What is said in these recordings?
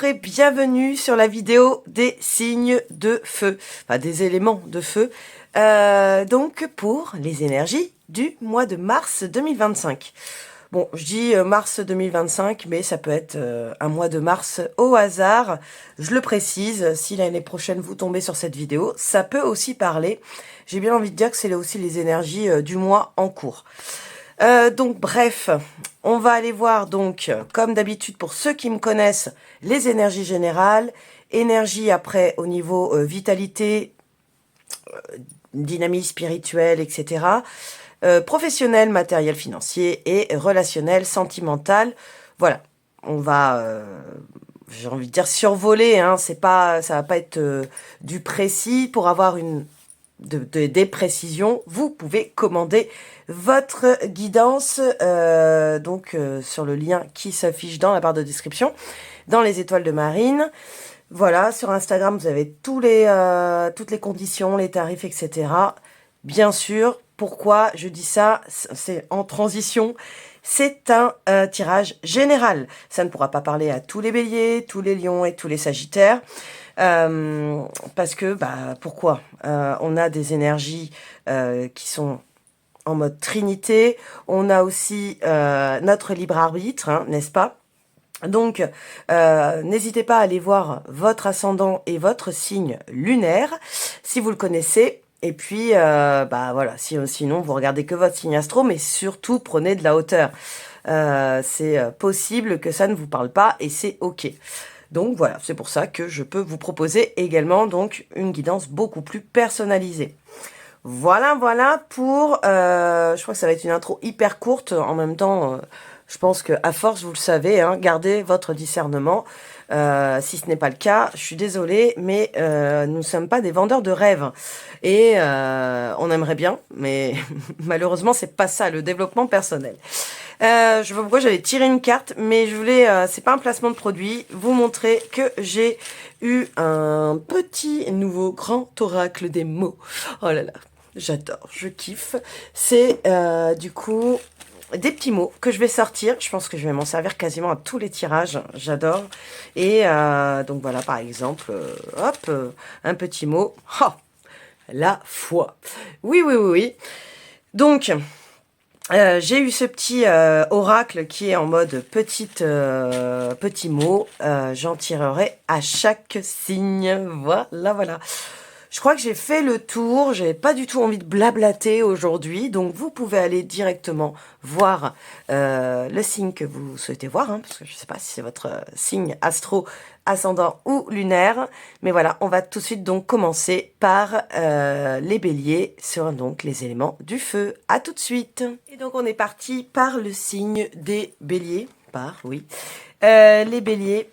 Bonjour et bienvenue sur la vidéo des signes de feu, enfin des éléments de feu, donc pour les énergies du mois de mars 2025. Bon, je dis mars 2025, mais ça peut être un mois de mars au hasard. Je le précise, si l'année prochaine vous tombez sur cette vidéo, ça peut aussi parler. J'ai bien envie de dire que c'est aussi les énergies du mois en cours. Donc bref, on va aller voir donc, comme d'habitude pour ceux qui me connaissent, les énergies générales, énergie après au niveau vitalité, dynamisme spirituelle, etc. Professionnel, matériel, financier et relationnel, sentimental. Voilà, on va, j'ai envie de dire survoler, hein, c'est pas, ça va pas être du précis pour avoir des précisions. Vous pouvez commander votre guidance sur le lien qui s'affiche dans la barre de description, dans les étoiles de Marine. Voilà, sur Instagram, vous avez toutes les conditions, les tarifs, etc. Bien sûr, pourquoi je dis ça, c'est en transition, c'est un tirage général. Ça ne pourra pas parler à tous les béliers, tous les lions et tous les sagittaires. Parce que, pourquoi on a des énergies qui sont en mode trinité. On a aussi notre libre arbitre, hein, n'est-ce pas? Donc, n'hésitez pas à aller voir votre ascendant et votre signe lunaire, si vous le connaissez. Et puis, voilà, sinon, vous regardez que votre signe astro, mais surtout, prenez de la hauteur. C'est possible que ça ne vous parle pas et c'est OK. Donc, voilà, c'est pour ça que je peux vous proposer également donc une guidance beaucoup plus personnalisée. Voilà pour... je crois que ça va être une intro hyper courte. En même temps, je pense qu'à force, vous le savez, hein, gardez votre discernement. Si ce n'est pas le cas, je suis désolée, mais nous ne sommes pas des vendeurs de rêves. Et on aimerait bien, mais malheureusement, c'est pas ça, le développement personnel. Je sais pas pourquoi j'avais tiré une carte, mais je voulais, c'est pas un placement de produit, vous montrer que j'ai eu un petit nouveau grand oracle des mots. Oh là là, j'adore, je kiffe. C'est du coup des petits mots que je vais sortir. Je pense que je vais m'en servir quasiment à tous les tirages. J'adore. Et donc voilà, par exemple, un petit mot. Oh, la foi. Oui. Donc, j'ai eu ce petit oracle qui est en mode petit mot. J'en tirerai à chaque signe. Voilà. Je crois que j'ai fait le tour, j'avais pas du tout envie de blablater aujourd'hui, donc vous pouvez aller directement voir le signe que vous souhaitez voir, hein, parce que je sais pas si c'est votre signe astro, ascendant ou lunaire, mais voilà, on va tout de suite donc commencer par les béliers sur donc les éléments du feu. À tout de suite. Et donc on est parti par le signe des béliers, les béliers.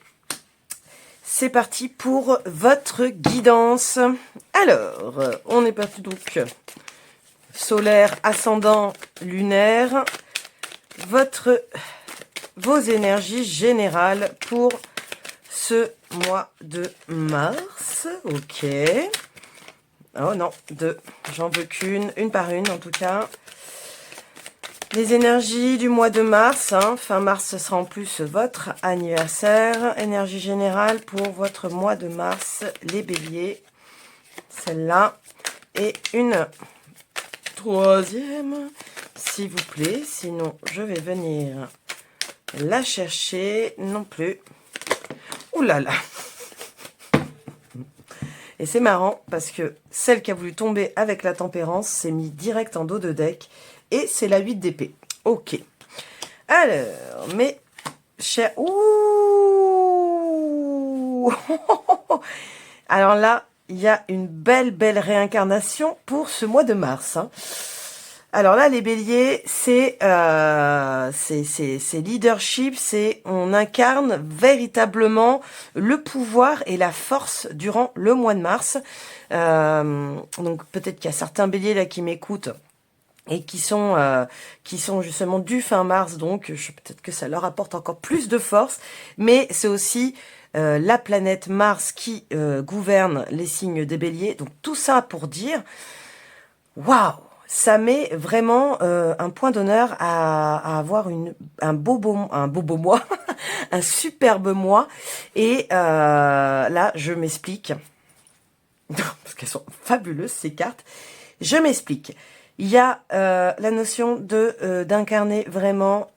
C'est parti pour votre guidance. Alors, on est parti donc solaire, ascendant, lunaire. Vos énergies générales pour ce mois de mars. Ok. Oh non, deux. J'en veux qu'une. Une par une en tout cas. Les énergies du mois de mars, hein, fin mars, ce sera en plus votre anniversaire. Énergie générale pour votre mois de mars, les béliers. Celle-là. Et une troisième, s'il vous plaît. Sinon, je vais venir la chercher. Non plus. Ouh là là. Et c'est marrant parce que celle qui a voulu tomber avec la tempérance s'est mise direct en dos de deck. Et c'est la 8 d'épée. Ok. Alors, mes chers... Ouh. Alors là, il y a une belle réincarnation pour ce mois de mars. Hein. Alors là, les béliers, c'est leadership, on incarne véritablement le pouvoir et la force durant le mois de mars. Donc peut-être qu'il y a certains béliers là qui m'écoutent et qui sont justement du fin mars, donc peut-être que ça leur apporte encore plus de force, mais c'est aussi la planète Mars qui gouverne les signes des béliers, donc tout ça pour dire, waouh, ça met vraiment un point d'honneur à avoir un beau mois, un superbe mois. Et là, je m'explique, parce qu'elles sont fabuleuses ces cartes. Je m'explique. Il y a la notion de d'incarner vraiment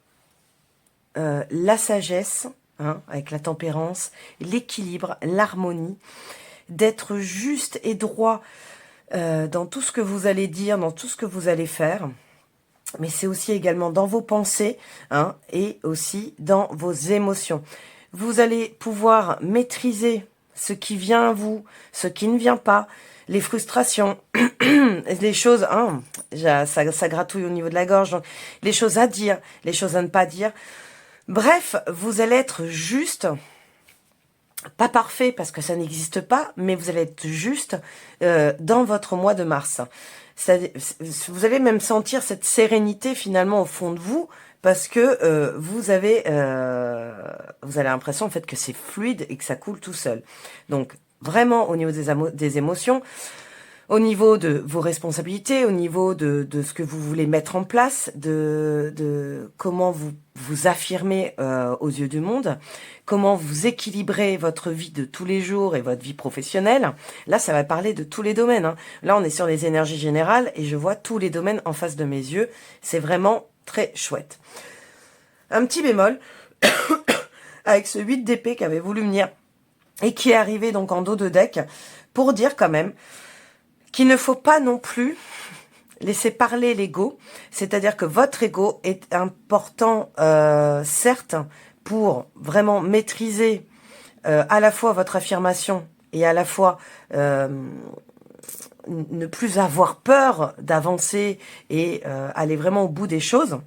la sagesse, hein, avec la tempérance, l'équilibre, l'harmonie, d'être juste et droit dans tout ce que vous allez dire, dans tout ce que vous allez faire. Mais c'est aussi également dans vos pensées, hein, et aussi dans vos émotions. Vous allez pouvoir maîtriser ce qui vient à vous, ce qui ne vient pas, les frustrations, les choses, hein, ça gratouille au niveau de la gorge, donc les choses à dire, les choses à ne pas dire. Bref, vous allez être juste, pas parfait parce que ça n'existe pas, mais vous allez être juste dans votre mois de mars. Vous allez même sentir cette sérénité finalement au fond de vous, parce que vous avez l'impression en fait que c'est fluide et que ça coule tout seul. Donc vraiment au niveau des émotions, au niveau de vos responsabilités, au niveau de ce que vous voulez mettre en place, de comment vous affirmez aux yeux du monde, comment vous équilibrez votre vie de tous les jours et votre vie professionnelle. Là, ça va parler de tous les domaines, hein. Là, on est sur les énergies générales et je vois tous les domaines en face de mes yeux. C'est vraiment très chouette. Un petit bémol, avec ce 8 d'épée qui avait voulu venir et qui est arrivé donc en dos de deck, pour dire quand même qu'il ne faut pas non plus laisser parler l'ego, c'est-à-dire que votre ego est important, certes, pour vraiment maîtriser à la fois votre affirmation et à la fois ne plus avoir peur d'avancer et aller vraiment au bout des choses,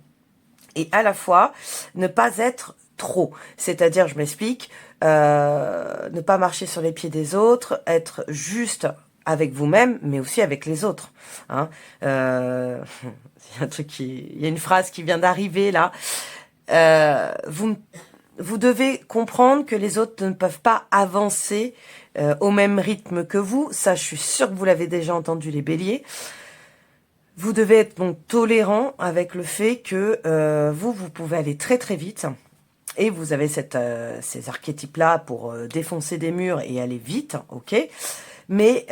et à la fois ne pas être trop, c'est-à-dire, je m'explique, ne pas marcher sur les pieds des autres, être juste avec vous-même, mais aussi avec les autres. Hein. Il y a il y a une phrase qui vient d'arriver là. Vous devez comprendre que les autres ne peuvent pas avancer au même rythme que vous. Ça, je suis sûre que vous l'avez déjà entendu, les béliers. Vous devez être donc tolérant avec le fait que vous pouvez aller très très vite. Et vous avez ces archétypes-là pour défoncer des murs et aller vite, ok. Mais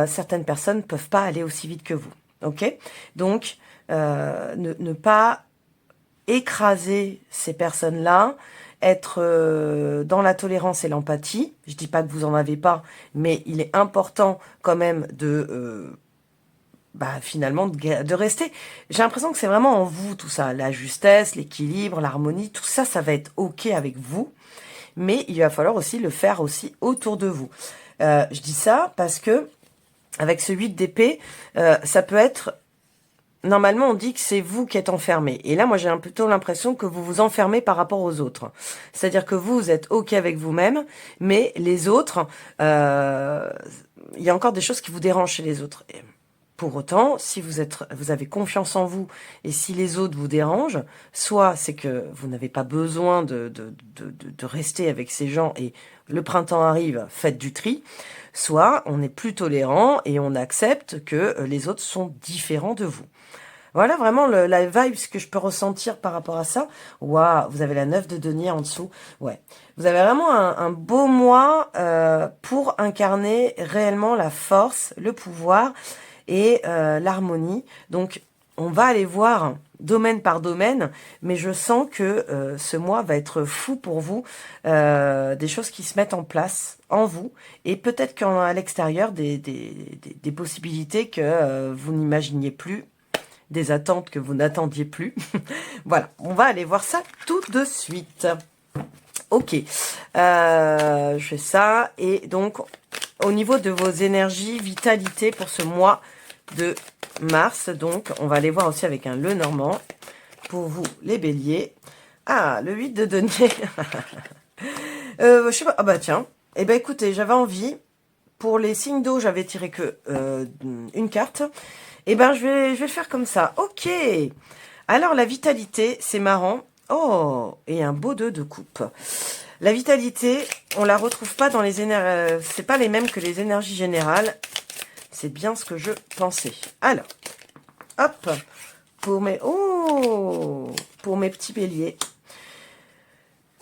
certaines personnes ne peuvent pas aller aussi vite que vous, ok. Donc, ne pas écraser ces personnes-là, être dans la tolérance et l'empathie. Je dis pas que vous en avez pas, mais il est important quand même de finalement de rester. J'ai l'impression que c'est vraiment en vous tout ça, la justesse, l'équilibre, l'harmonie, tout ça, ça va être ok avec vous, mais il va falloir aussi le faire aussi autour de vous. Je dis ça parce que avec ce 8 d'épée, ça peut être... Normalement, on dit que c'est vous qui êtes enfermé. Et là, moi, j'ai plutôt l'impression que vous vous enfermez par rapport aux autres. C'est-à-dire que vous êtes OK avec vous-même, mais les autres, il y a encore des choses qui vous dérangent chez les autres. Et pour autant, si vous avez confiance en vous et si les autres vous dérangent, soit c'est que vous n'avez pas besoin de rester avec ces gens et le printemps arrive, faites du tri, soit on est plus tolérant et on accepte que les autres sont différents de vous. Voilà vraiment la vibe que je peux ressentir par rapport à ça. Waouh, vous avez la 9 de denier en dessous. Ouais, vous avez vraiment un beau mois pour incarner réellement la force, le pouvoir et l'harmonie. Donc, on va aller voir domaine par domaine, mais je sens que ce mois va être fou pour vous. Des choses qui se mettent en place en vous et peut-être qu'à l'extérieur, des possibilités que vous n'imaginiez plus, des attentes que vous n'attendiez plus. Voilà, on va aller voir ça tout de suite. Ok, je fais ça. Et donc, au niveau de vos énergies, vitalité pour ce mois de mars, donc, on va aller voir aussi avec un Lenormand. Pour vous, les béliers. Ah, le 8 de denier. Je sais pas. Ah bah tiens. Eh ben écoutez, j'avais envie. Pour les signes d'eau, j'avais tiré que une carte. Eh ben, je vais le faire comme ça. Ok. Alors, la vitalité, c'est marrant. Oh, et un beau 2 de coupe. La vitalité, on la retrouve pas dans les énergies... c'est pas les mêmes que les énergies générales. C'est bien ce que je pensais. Alors, Hop, pour mes, oh, pour mes petits béliers.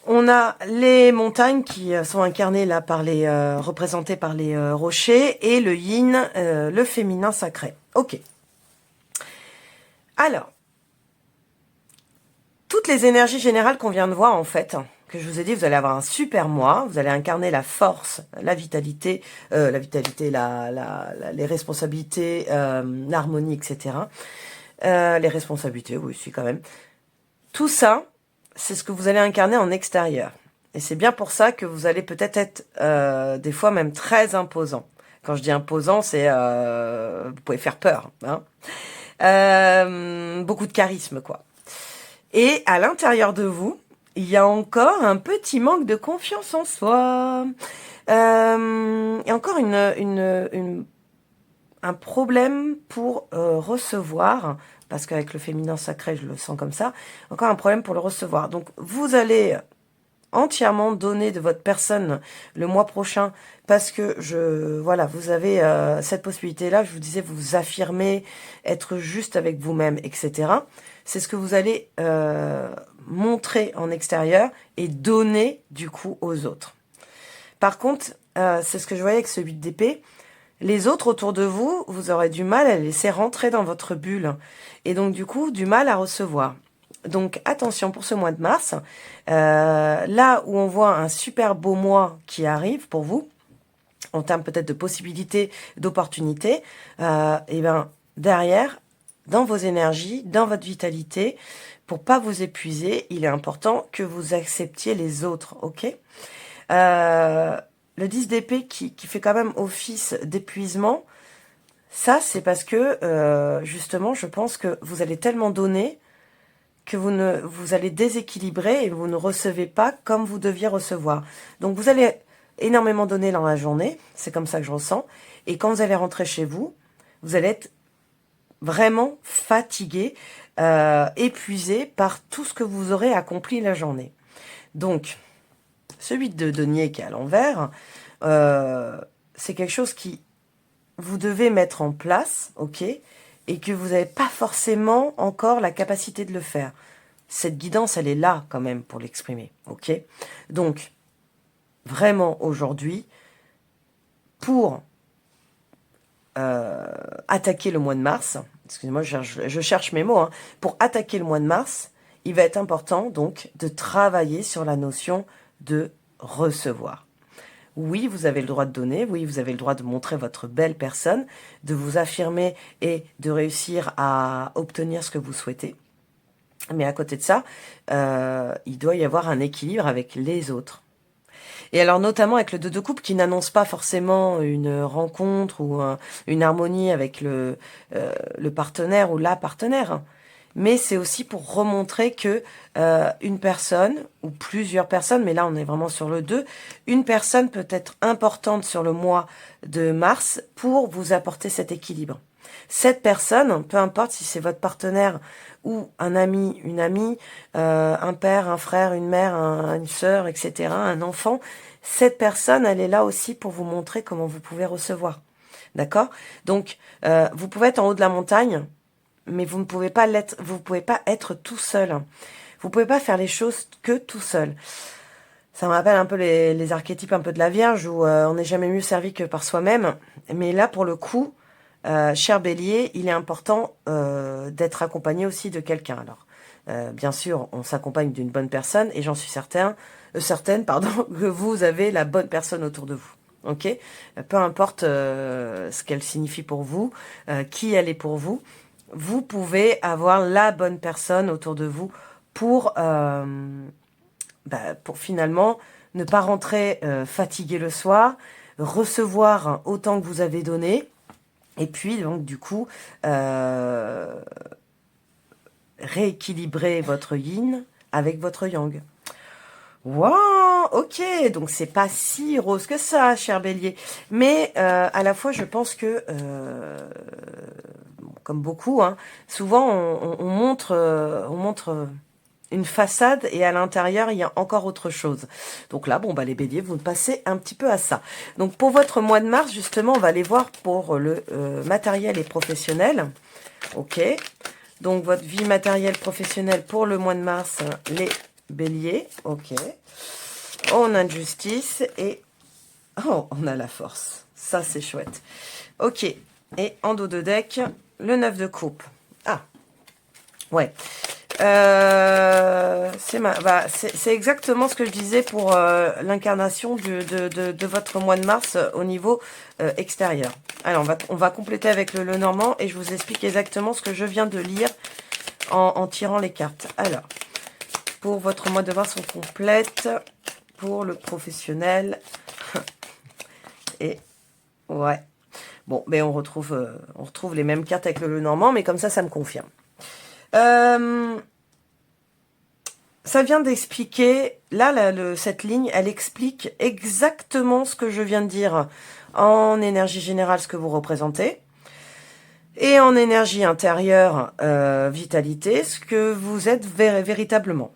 On a les montagnes qui sont incarnées là par les représentées par les rochers et le yin, le féminin sacré. Ok. Alors, toutes les énergies générales qu'on vient de voir en fait, que je vous ai dit, vous allez avoir un super mois, vous allez incarner la force, la vitalité, les responsabilités, l'harmonie, etc. Les responsabilités, oui, si quand même. Tout ça, c'est ce que vous allez incarner en extérieur. Et c'est bien pour ça que vous allez peut-être être, des fois même très imposant. Quand je dis imposant, c'est vous pouvez faire peur, hein. Beaucoup de charisme, quoi. Et à l'intérieur de vous, il y a encore un petit manque de confiance en soi. Et encore un problème pour recevoir, parce qu'avec le féminin sacré, je le sens comme ça, encore un problème pour le recevoir. Donc, vous allez entièrement donner de votre personne le mois prochain, parce que voilà, vous avez cette possibilité-là, je vous disais, vous affirmer, être juste avec vous-même, etc. C'est ce que vous allez montrer en extérieur et donner du coup aux autres. Par contre, c'est ce que je voyais avec ce 8 d'épée, les autres autour de vous, vous aurez du mal à les laisser rentrer dans votre bulle. Et donc, du coup, du mal à recevoir. Donc, attention pour ce mois de mars. Là où on voit un super beau mois qui arrive pour vous, en termes peut-être de possibilités, d'opportunités, et bien, derrière, dans vos énergies, dans votre vitalité, pour pas vous épuiser, il est important que vous acceptiez les autres, ok ? Le 10 d'épée qui fait quand même office d'épuisement, ça c'est parce que justement je pense que vous allez tellement donner que vous allez déséquilibrer et vous ne recevez pas comme vous deviez recevoir. Donc vous allez énormément donner dans la journée, c'est comme ça que je ressens, et quand vous allez rentrer chez vous, vous allez être vraiment fatigué, épuisé par tout ce que vous aurez accompli la journée. Donc, ce 8 de denier qui est à l'envers, c'est quelque chose qui vous devez mettre en place, ok, et que vous n'avez pas forcément encore la capacité de le faire. Cette guidance, elle est là quand même pour l'exprimer, ok. Donc, vraiment aujourd'hui, pour attaquer le mois de mars, excusez-moi, je cherche mes mots, hein, pour attaquer le mois de mars, il va être important donc de travailler sur la notion de recevoir. Oui, vous avez le droit de donner, oui, vous avez le droit de montrer votre belle personne, de vous affirmer et de réussir à obtenir ce que vous souhaitez. Mais à côté de ça, il doit y avoir un équilibre avec les autres. Et alors notamment avec le 2 de coupe qui n'annonce pas forcément une rencontre ou une harmonie avec le partenaire ou la partenaire. Mais c'est aussi pour remontrer que une personne, ou plusieurs personnes, mais là on est vraiment sur le 2, une personne peut être importante sur le mois de mars pour vous apporter cet équilibre. Cette personne, peu importe si c'est votre partenaire ou un ami, une amie, un père, un frère, une mère, une sœur, etc., un enfant, cette personne, elle est là aussi pour vous montrer comment vous pouvez recevoir. D'accord ? Donc, vous pouvez être en haut de la montagne, mais vous ne pouvez pas l'être, vous pouvez pas être tout seul. Vous pouvez pas faire les choses que tout seul. Ça me rappelle un peu les archétypes un peu de la Vierge où on n'est jamais mieux servi que par soi-même. Mais là, pour le coup, cher Bélier, il est important d'être accompagné aussi de quelqu'un. Alors, bien sûr, on s'accompagne d'une bonne personne et j'en suis certaine, pardon, que vous avez la bonne personne autour de vous. Ok, peu importe ce qu'elle signifie pour vous, qui elle est pour vous, vous pouvez avoir la bonne personne autour de vous pour finalement ne pas rentrer fatigué le soir, recevoir autant que vous avez donné, et puis donc du coup rééquilibrer votre yin avec votre yang. Wow, ok, donc c'est pas si rose que ça, cher Bélier. Mais à la fois, je pense que, comme beaucoup, hein, souvent on montre une façade et à l'intérieur, il y a encore autre chose. Donc là, bon, bah, les béliers, vous passez un petit peu à ça. Donc pour votre mois de mars, justement, on va aller voir pour le matériel et professionnel. Ok. Donc votre vie matérielle professionnelle pour le mois de mars, les béliers. Ok. On a de justice et... Oh, on a la force. Ça, c'est chouette. Ok. Et en dos de deck, le 9 de coupe. Ah. Ouais. C'est exactement ce que je disais pour l'incarnation de votre mois de mars au niveau extérieur. Alors, on va compléter avec le Lenormand et je vous explique exactement ce que je viens de lire en tirant les cartes. Alors, pour votre mois de mars, on complète pour le professionnel. Et ouais. Bon, ben on retrouve les mêmes cartes avec le Lenormand, mais comme ça me confirme. Ça vient d'expliquer, là, cette ligne, elle explique exactement ce que je viens de dire en énergie générale, ce que vous représentez, et en énergie intérieure, vitalité, ce que vous êtes véritablement.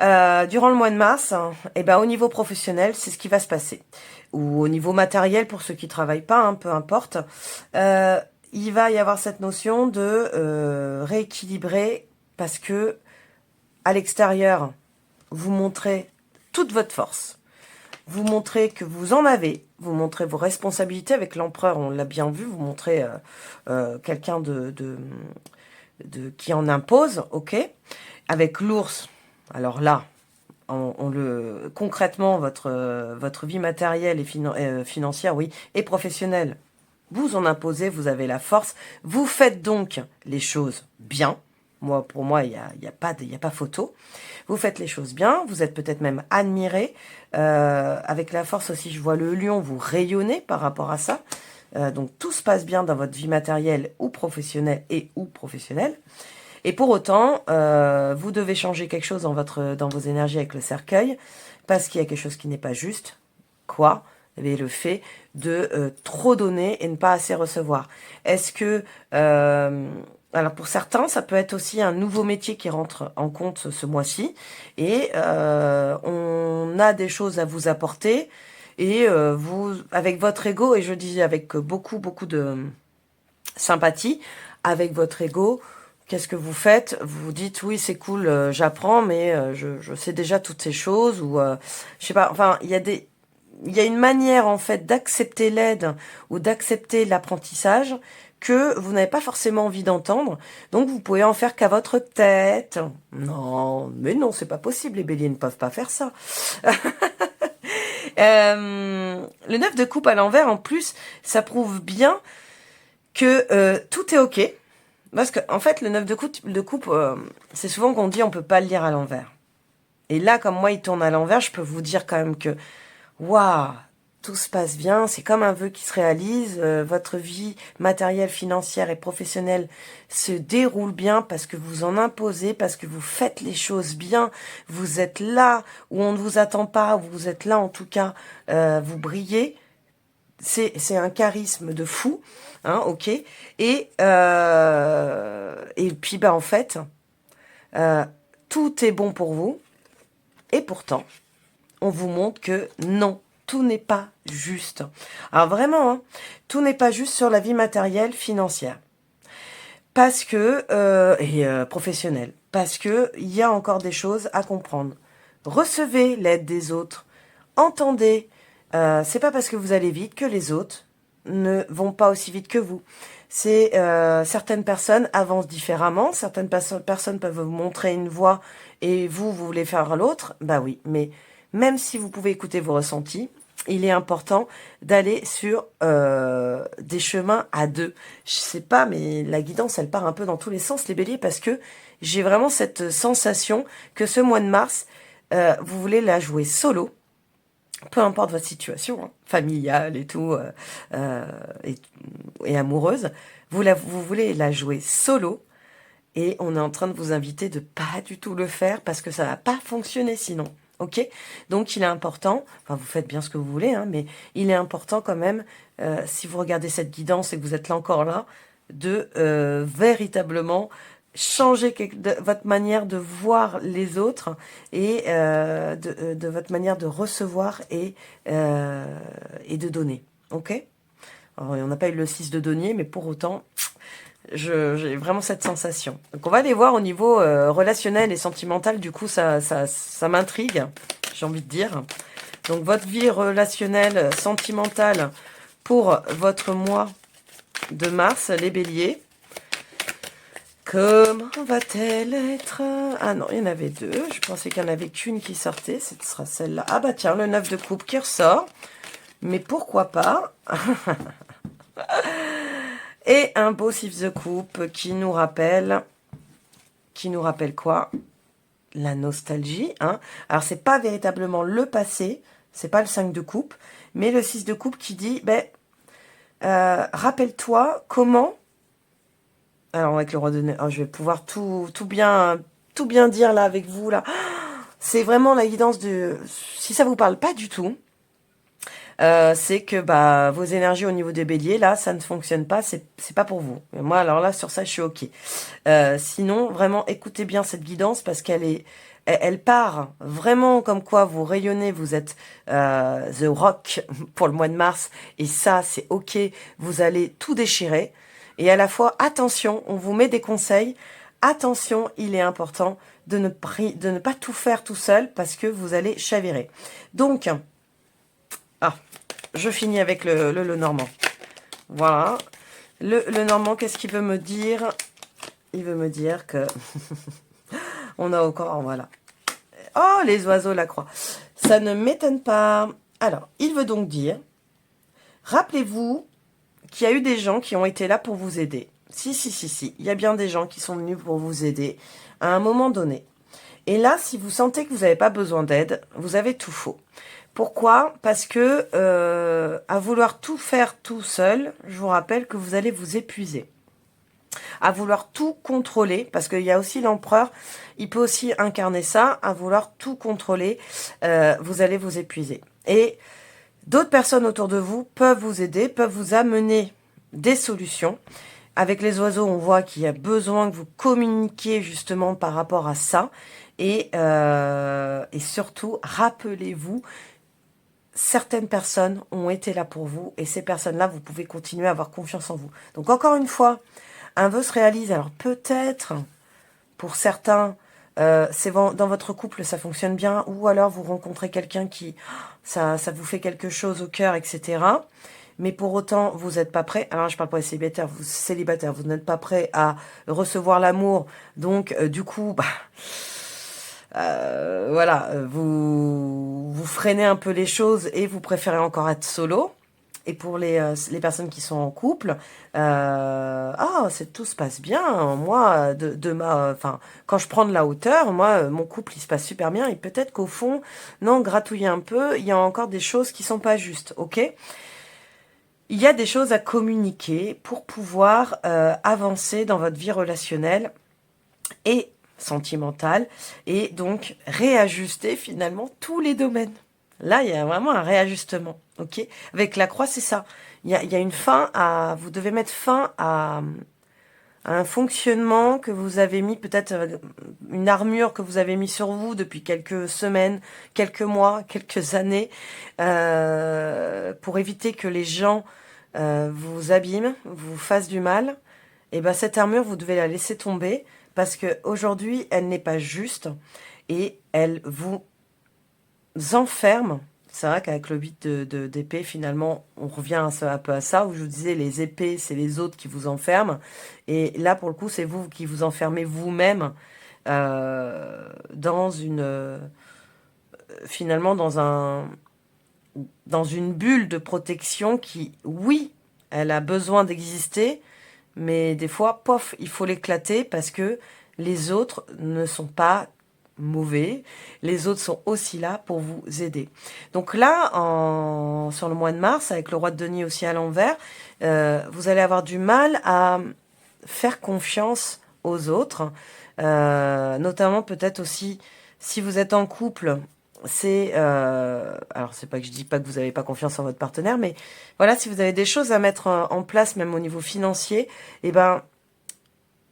Durant le mois de mars, et ben, au niveau professionnel, c'est ce qui va se passer. Ou au niveau matériel, pour ceux qui travaillent pas, hein, peu importe. Il va y avoir cette notion de rééquilibrer parce que à l'extérieur, vous montrez toute votre force. Vous montrez que vous en avez. Vous montrez vos responsabilités. Avec l'empereur, on l'a bien vu. Vous montrez quelqu'un qui en impose, ok. Avec l'ours, alors là, concrètement, votre vie matérielle et financière, oui, et professionnelle, vous en imposez, vous avez la force. Vous faites donc les choses bien. Pour moi, il y a pas photo. Vous faites les choses bien. Vous êtes peut-être même admiré. Avec la force aussi, je vois le lion, vous rayonnez par rapport à ça. Donc, tout se passe bien dans votre vie matérielle ou professionnelle ou professionnelle. Et pour autant, vous devez changer quelque chose dans vos énergies avec le cercueil parce qu'il y a quelque chose qui n'est pas juste. Quoi ? Et le fait de trop donner et ne pas assez recevoir. Est-ce que... alors pour certains, ça peut être aussi un nouveau métier qui rentre en compte ce mois-ci. Et on a des choses à vous apporter. Et vous, avec votre ego, et je dis avec beaucoup, beaucoup de sympathie, avec votre ego, qu'est-ce que vous faites? Vous vous dites, oui, c'est cool, j'apprends, mais je sais déjà toutes ces choses. Ou je sais pas, enfin, il y a une manière en fait d'accepter l'aide ou d'accepter l'apprentissage que vous n'avez pas forcément envie d'entendre. Donc vous pouvez en faire qu'à votre tête. Non, mais non, c'est pas possible. Les béliers ne peuvent pas faire ça. Le 9 de coupe à l'envers, en plus, ça prouve bien que tout est ok. Parce que en fait, le 9 de coupe, c'est souvent qu'on dit on peut pas le lire à l'envers. Et là, comme moi, il tourne à l'envers, je peux vous dire quand même que waouh, tout se passe bien, c'est comme un vœu qui se réalise, votre vie matérielle, financière et professionnelle se déroule bien parce que vous en imposez, parce que vous faites les choses bien, vous êtes là où on ne vous attend pas, vous êtes là en tout cas, vous brillez, c'est un charisme de fou, hein, ok, et puis bah en fait, tout est bon pour vous, et pourtant, on vous montre que non, tout n'est pas juste. Alors vraiment, hein, tout n'est pas juste sur la vie matérielle, financière. Parce que, professionnelle. Parce que il y a encore des choses à comprendre. Recevez l'aide des autres. Entendez. C'est pas parce que vous allez vite que les autres ne vont pas aussi vite que vous. C'est certaines personnes avancent différemment. Certaines personnes peuvent vous montrer une voie et vous voulez faire l'autre. Bah oui, mais même si vous pouvez écouter vos ressentis, il est important d'aller sur des chemins à deux. Je sais pas, mais la guidance, elle part un peu dans tous les sens, les béliers, parce que j'ai vraiment cette sensation que ce mois de mars, vous voulez la jouer solo, peu importe votre situation, hein, familiale et tout, et amoureuse, vous voulez la jouer solo, et on est en train de vous inviter de pas du tout le faire parce que ça va pas fonctionner sinon. Ok? Donc il est important, enfin vous faites bien ce que vous voulez, hein, mais il est important quand même, si vous regardez cette guidance et que vous êtes là encore là, de véritablement changer votre manière de voir les autres et de votre manière de recevoir et de donner. Ok? Alors, on n'a pas eu le 6 de denier, mais pour autant, j'ai vraiment cette sensation. Donc on va aller voir au niveau relationnel et sentimental. Du coup, ça m'intrigue, j'ai envie de dire. Donc votre vie relationnelle, sentimentale pour votre mois de mars, les béliers. Comment va-t-elle être? Ah non, il y en avait deux. Je pensais qu'il n'y en avait qu'une qui sortait. Ce sera celle-là. Ah bah tiens, le 9 de coupe qui ressort. Mais pourquoi pas? Et un beau 6 de coupe qui nous rappelle quoi? La nostalgie. Hein. Alors, c'est pas véritablement le passé. C'est pas le 5 de coupe. Mais le 6 de coupe qui dit, ben, rappelle-toi comment... Alors, avec le roi de... Oh, je vais pouvoir tout bien dire là avec vous. Là, c'est vraiment la guidance de... Si ça vous parle pas du tout, c'est que bah vos énergies au niveau des béliers, là, ça ne fonctionne pas, c'est pas pour vous. Et moi, alors là, sur ça, je suis ok. Sinon, vraiment, écoutez bien cette guidance parce elle part vraiment comme quoi vous rayonnez, vous êtes The Rock pour le mois de mars, et ça, c'est ok, vous allez tout déchirer. Et à la fois, attention, on vous met des conseils, attention, il est important de ne pas tout faire tout seul parce que vous allez chavirer. Donc, je finis avec le normand. Voilà. Le normand, qu'est-ce qu'il veut me dire? Il veut me dire que... on a encore... Voilà. Oh, les oiseaux, la croix. Ça ne m'étonne pas. Alors, il veut donc dire... Rappelez-vous qu'il y a eu des gens qui ont été là pour vous aider. Si. Il y a bien des gens qui sont venus pour vous aider à un moment donné. Et là, si vous sentez que vous n'avez pas besoin d'aide, vous avez tout faux. Pourquoi? Parce que à vouloir tout faire tout seul, je vous rappelle que vous allez vous épuiser. À vouloir tout contrôler, parce qu'il y a aussi l'empereur, il peut aussi incarner ça, à vouloir tout contrôler, vous allez vous épuiser. Et d'autres personnes autour de vous peuvent vous aider, peuvent vous amener des solutions. Avec les oiseaux, on voit qu'il y a besoin que vous communiquiez justement par rapport à ça. Et surtout, rappelez-vous, certaines personnes ont été là pour vous et ces personnes-là, vous pouvez continuer à avoir confiance en vous. Donc encore une fois, un vœu se réalise. Alors peut-être, pour certains, c'est dans votre couple, ça fonctionne bien, ou alors vous rencontrez quelqu'un qui, ça vous fait quelque chose au cœur, etc. Mais pour autant, vous n'êtes pas prêt. Alors, je parle pas des célibataires, vous n'êtes pas prêt à recevoir l'amour. Donc, du coup, voilà, vous freinez un peu les choses et vous préférez encore être solo. Et pour les personnes qui sont en couple, tout se passe bien. Moi, quand je prends de la hauteur, moi, mon couple, il se passe super bien. Et peut-être qu'au fond, non, gratouiller un peu, il y a encore des choses qui sont pas justes, ok? Il y a des choses à communiquer pour pouvoir avancer dans votre vie relationnelle et sentimentale et donc réajuster finalement tous les domaines. Là, il y a vraiment un réajustement, ok? Avec la croix, c'est ça. Il y a une fin à... Vous devez mettre fin à un fonctionnement que vous avez mis, peut-être une armure que vous avez mis sur vous depuis quelques semaines, quelques mois, quelques années, pour éviter que les gens vous abîment, vous fassent du mal. Et ben cette armure, vous devez la laisser tomber parce que aujourd'hui, elle n'est pas juste et elle vous enferme. C'est vrai qu'avec le 8 d'épée, finalement, on revient un peu à ça, où je vous disais, les épées, c'est les autres qui vous enferment. Et là, pour le coup, c'est vous qui vous enfermez vous-même dans finalement, dans une bulle de protection qui, oui, elle a besoin d'exister, mais des fois, pof, il faut l'éclater parce que les autres ne sont pas mauvais, les autres sont aussi là pour vous aider. Donc là, sur le mois de mars, avec le roi de denier aussi à l'envers, vous allez avoir du mal à faire confiance aux autres, notamment peut-être aussi si vous êtes en couple. Alors c'est pas que je dis pas que vous n'avez pas confiance en votre partenaire, mais voilà, si vous avez des choses à mettre en place, même au niveau financier, eh ben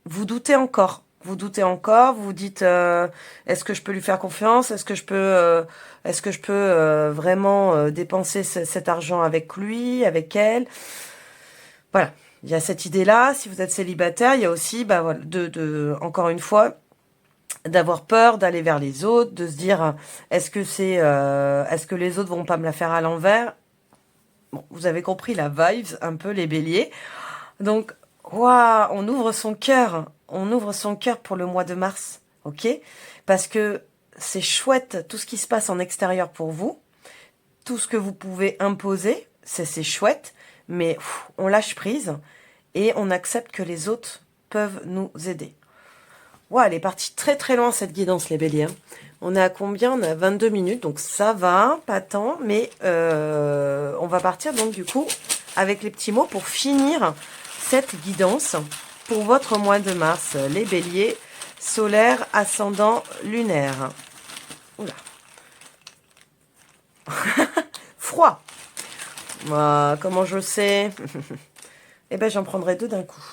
vous doutez encore. Vous doutez encore, vous vous dites, est-ce que je peux lui faire confiance? Est-ce que je peux vraiment dépenser cet argent avec lui, avec elle? Voilà. Il y a cette idée-là. Si vous êtes célibataire, il y a aussi, bah, voilà, encore une fois, d'avoir peur d'aller vers les autres, de se dire, est-ce que les autres vont pas me la faire à l'envers? Bon, vous avez compris la vibes, un peu les béliers. Donc, waouh, on ouvre son cœur pour le mois de mars, ok? Parce que c'est chouette tout ce qui se passe en extérieur pour vous, tout ce que vous pouvez imposer, c'est chouette, mais on lâche prise et on accepte que les autres peuvent nous aider. Ouais, elle est partie très très loin cette guidance, les béliers. Hein. On est à combien? On est à 22 minutes, donc ça va, pas tant, mais on va partir donc du coup avec les petits mots pour finir cette guidance pour votre mois de mars, les béliers, solaire, ascendant, lunaire. Oula. Froid. Comment je sais? Eh ben, j'en prendrai 2 d'un coup.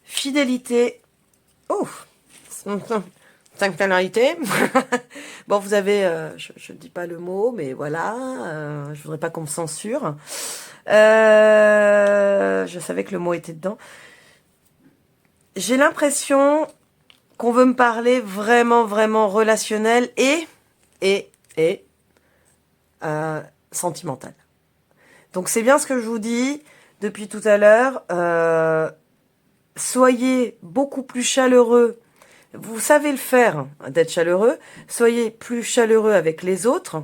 Fidélité. Oh, 5 tonalités. Bon, vous avez, je ne dis pas le mot, mais voilà, je voudrais pas qu'on me censure. Je savais que le mot était dedans. J'ai l'impression qu'on veut me parler vraiment, vraiment relationnel et sentimental. Donc c'est bien ce que je vous dis depuis tout à l'heure. Soyez beaucoup plus chaleureux. Vous savez le faire, d'être chaleureux. Soyez plus chaleureux avec les autres.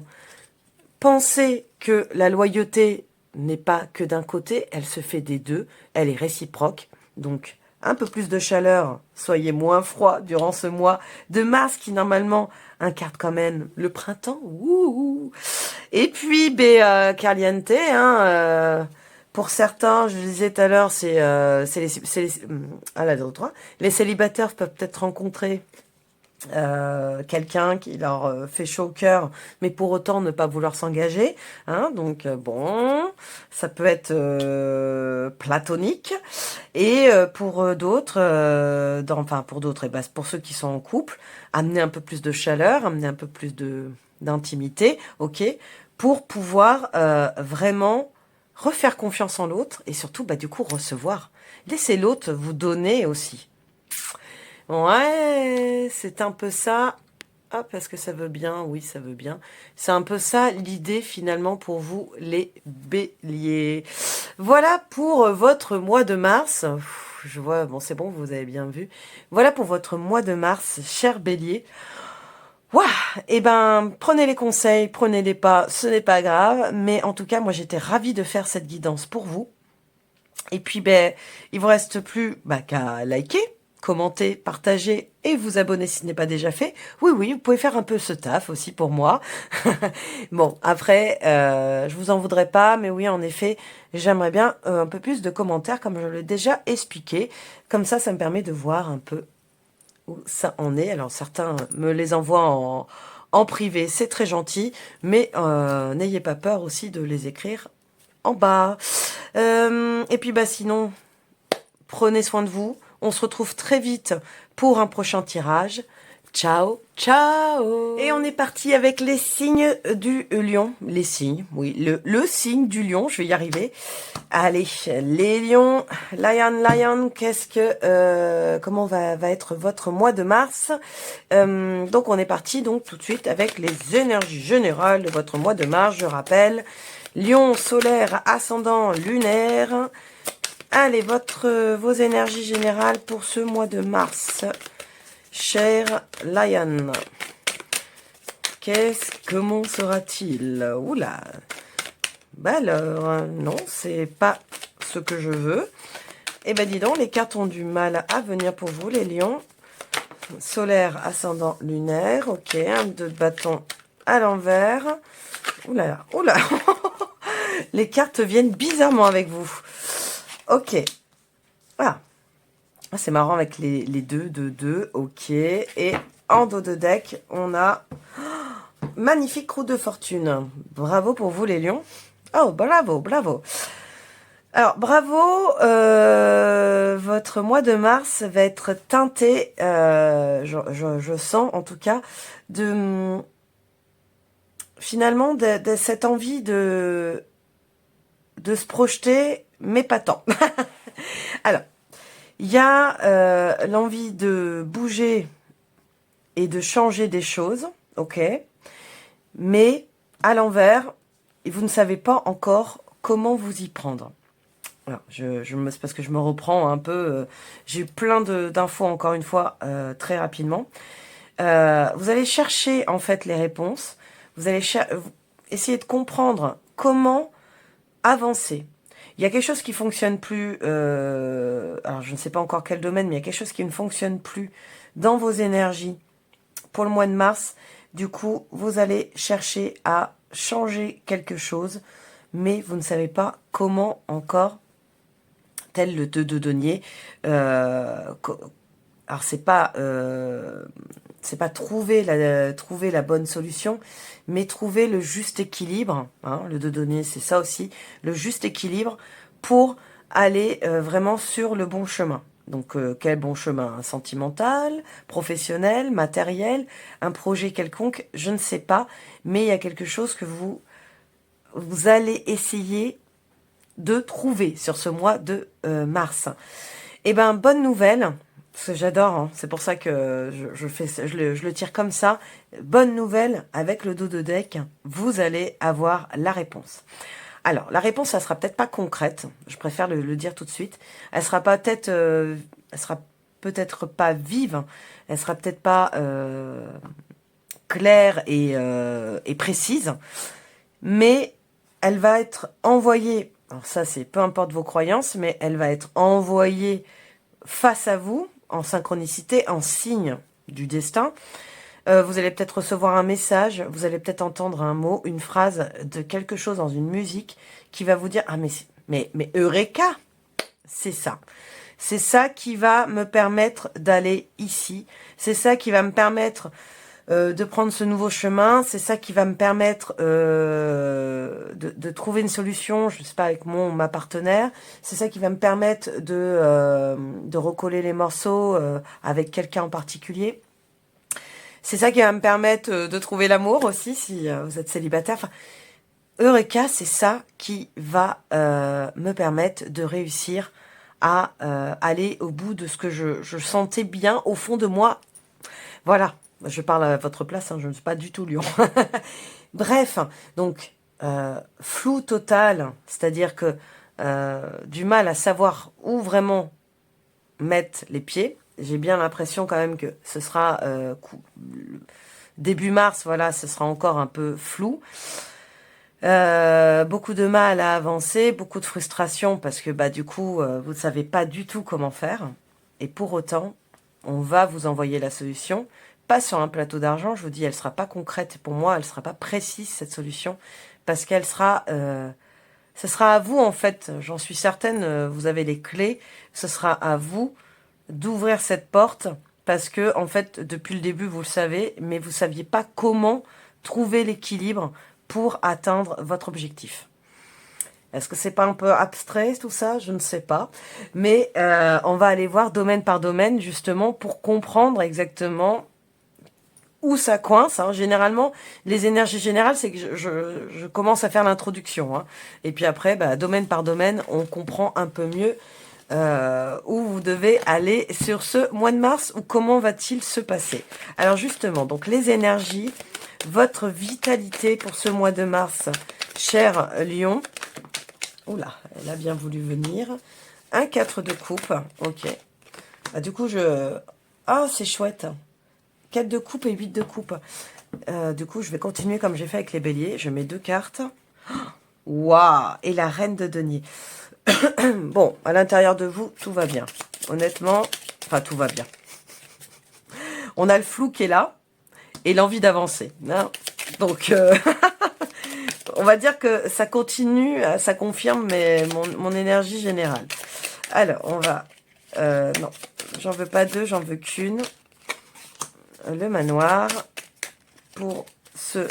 Pensez que la loyauté n'est pas que d'un côté, elle se fait des deux, elle est réciproque. Donc, un peu plus de chaleur, soyez moins froid durant ce mois de mars qui, normalement, incarne quand même le printemps. Ouh. Et puis, caliente, hein, pour certains, je le disais tout à l'heure, les célibataires peuvent peut-être rencontrer quelqu'un qui leur fait chaud au cœur, mais pour autant ne pas vouloir s'engager. Hein, donc bon, ça peut être platonique. Et pour d'autres, pour ceux qui sont en couple, amener un peu plus de chaleur, amener un peu plus d'intimité, ok, pour pouvoir vraiment refaire confiance en l'autre et surtout, du coup, recevoir. Laissez l'autre vous donner aussi. Ouais, c'est un peu ça. Ah, parce que ça veut bien, oui, ça veut bien. C'est un peu ça l'idée finalement pour vous, les béliers. Voilà pour votre mois de mars. Je vois, bon, c'est bon, vous avez bien vu. Voilà pour votre mois de mars, chers béliers. Ouah, eh ben, prenez les conseils, prenez-les pas, ce n'est pas grave. Mais en tout cas, moi, j'étais ravie de faire cette guidance pour vous. Et puis, il vous reste plus qu'à liker, commenter, partager et vous abonner si ce n'est pas déjà fait. Oui, oui, vous pouvez faire un peu ce taf aussi pour moi. Bon, après, je vous en voudrais pas, mais oui, en effet, j'aimerais bien un peu plus de commentaires, comme je l'ai déjà expliqué. Comme ça me permet de voir un peu où ça en est. Alors, certains me les envoient en privé, c'est très gentil, mais n'ayez pas peur aussi de les écrire en bas. Et puis, sinon, prenez soin de vous. On se retrouve très vite pour un prochain tirage. Ciao, ciao. Et on est parti avec les signes du lion. Les signes, oui, le signe du lion, je vais y arriver. Allez, les lions, lion, comment va être votre mois de mars? Donc on est parti donc tout de suite avec les énergies générales de votre mois de mars, je rappelle. Lion, solaire, ascendant, lunaire. Allez, vos énergies générales pour ce mois de mars. Cher Lion. Comment sera-t-il? Oula. Alors, non, c'est pas ce que je veux. Eh ben, dis donc, les cartes ont du mal à venir pour vous, les lions. Solaire, ascendant, lunaire. Ok, un 2 de bâton à l'envers. Oula, oula. Les cartes viennent bizarrement avec vous. Ok. Voilà. Ah, c'est marrant avec les 2. Ok. Et en dos de deck, on a magnifique roue de fortune. Bravo pour vous, les lions. Oh, bravo, bravo. Alors, bravo, votre mois de mars va être teinté, je sens en tout cas, de finalement de cette envie de se projeter, mais pas tant. Alors, il y a l'envie de bouger et de changer des choses, ok, mais à l'envers, vous ne savez pas encore comment vous y prendre. Alors, c'est parce que je me reprends un peu. J'ai eu plein d'infos encore une fois très rapidement. Vous allez chercher en fait les réponses. Vous allez essayer de comprendre comment avancer. Il y a quelque chose qui fonctionne plus. Alors je ne sais pas encore quel domaine, mais il y a quelque chose qui ne fonctionne plus dans vos énergies pour le mois de mars. Du coup, vous allez chercher à changer quelque chose, mais vous ne savez pas comment encore. Tel le 2 de denier. Alors c'est pas trouver la bonne solution, mais trouver le juste équilibre. Hein, le 2 de denier, c'est ça aussi, le juste équilibre pour aller vraiment sur le bon chemin. Donc quel bon chemin? Sentimental, professionnel, matériel, un projet quelconque, je ne sais pas, mais il y a quelque chose que vous allez essayer de trouver sur ce mois de mars. Eh ben, bonne nouvelle, parce que j'adore, hein, c'est pour ça que je le tire comme ça. Bonne nouvelle, avec le dos de deck, vous allez avoir la réponse. Alors, la réponse, ça sera peut-être pas concrète, je préfère le dire tout de suite. Elle sera peut-être pas vive, elle sera peut-être pas claire et précise, mais elle va être envoyée. Alors ça, c'est peu importe vos croyances, mais elle va être envoyée face à vous, en synchronicité, en signe du destin. Vous allez peut-être recevoir un message, vous allez peut-être entendre un mot, une phrase de quelque chose dans une musique qui va vous dire « Ah mais Eureka !» C'est ça. C'est ça qui va me permettre d'aller ici. C'est ça qui va me permettre de prendre ce nouveau chemin. C'est ça qui va me permettre de trouver une solution, je ne sais pas, avec ma partenaire. C'est ça qui va me permettre de recoller les morceaux avec quelqu'un en particulier. C'est ça qui va me permettre de trouver l'amour aussi, si vous êtes célibataire. Enfin, Eureka, c'est ça qui va me permettre de réussir à aller au bout de ce que je sentais bien au fond de moi. Voilà. Je parle à votre place, hein, je ne suis pas du tout lion. Bref, donc, flou total, c'est-à-dire que du mal à savoir où vraiment mettre les pieds. J'ai bien l'impression quand même que ce sera début mars, voilà, ce sera encore un peu flou. Beaucoup de mal à avancer, beaucoup de frustration parce que du coup, vous ne savez pas du tout comment faire. Et pour autant, on va vous envoyer la solution. Pas sur un plateau d'argent, je vous dis, elle sera pas concrète pour moi, elle sera pas précise cette solution, parce qu'elle sera, ce sera à vous en fait, j'en suis certaine, vous avez les clés, ce sera à vous d'ouvrir cette porte, parce que en fait, depuis le début, vous le savez, mais vous saviez pas comment trouver l'équilibre pour atteindre votre objectif. Est-ce que c'est pas un peu abstrait tout ça? Je ne sais pas. Mais on va aller voir domaine par domaine justement pour comprendre exactement où ça coince. Hein. Généralement, les énergies générales, c'est que je commence à faire l'introduction. Hein. Et puis après, domaine par domaine, on comprend un peu mieux où vous devez aller sur ce mois de mars ou comment va-t-il se passer. Alors justement, donc les énergies, votre vitalité pour ce mois de mars, cher Lion. Oula, elle a bien voulu venir. Un 4 de coupe, ok. Du coup, ah, c'est chouette. 4 de coupe et 8 de coupe. Du coup, je vais continuer comme j'ai fait avec les béliers. Je mets 2 cartes. Waouh! Et la reine de denier. Bon, à l'intérieur de vous, tout va bien. Honnêtement, enfin, tout va bien. On a le flou qui est là et l'envie d'avancer. Hein. Donc, on va dire que ça continue, ça confirme mon énergie générale. Alors, on va... non, j'en veux pas deux, j'en veux qu'une. Le manoir pour ce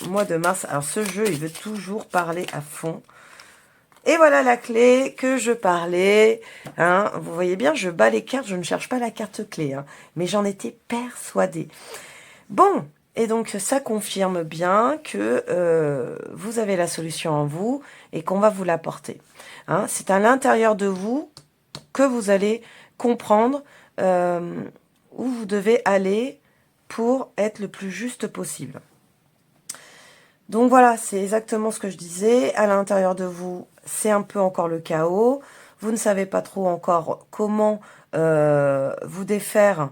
mois de mars. Alors, ce jeu, il veut toujours parler à fond. Et voilà la clé que je parlais. Hein. Vous voyez bien, je bats les cartes, je ne cherche pas la carte clé. Hein, mais j'en étais persuadée. Bon, et donc ça confirme bien que vous avez la solution en vous et qu'on va vous l'apporter. Hein, c'est à l'intérieur de vous que vous allez comprendre où vous devez aller pour être le plus juste possible. Donc voilà, c'est exactement ce que je disais. À l'intérieur de vous, c'est un peu encore le chaos. Vous ne savez pas trop encore comment vous défaire,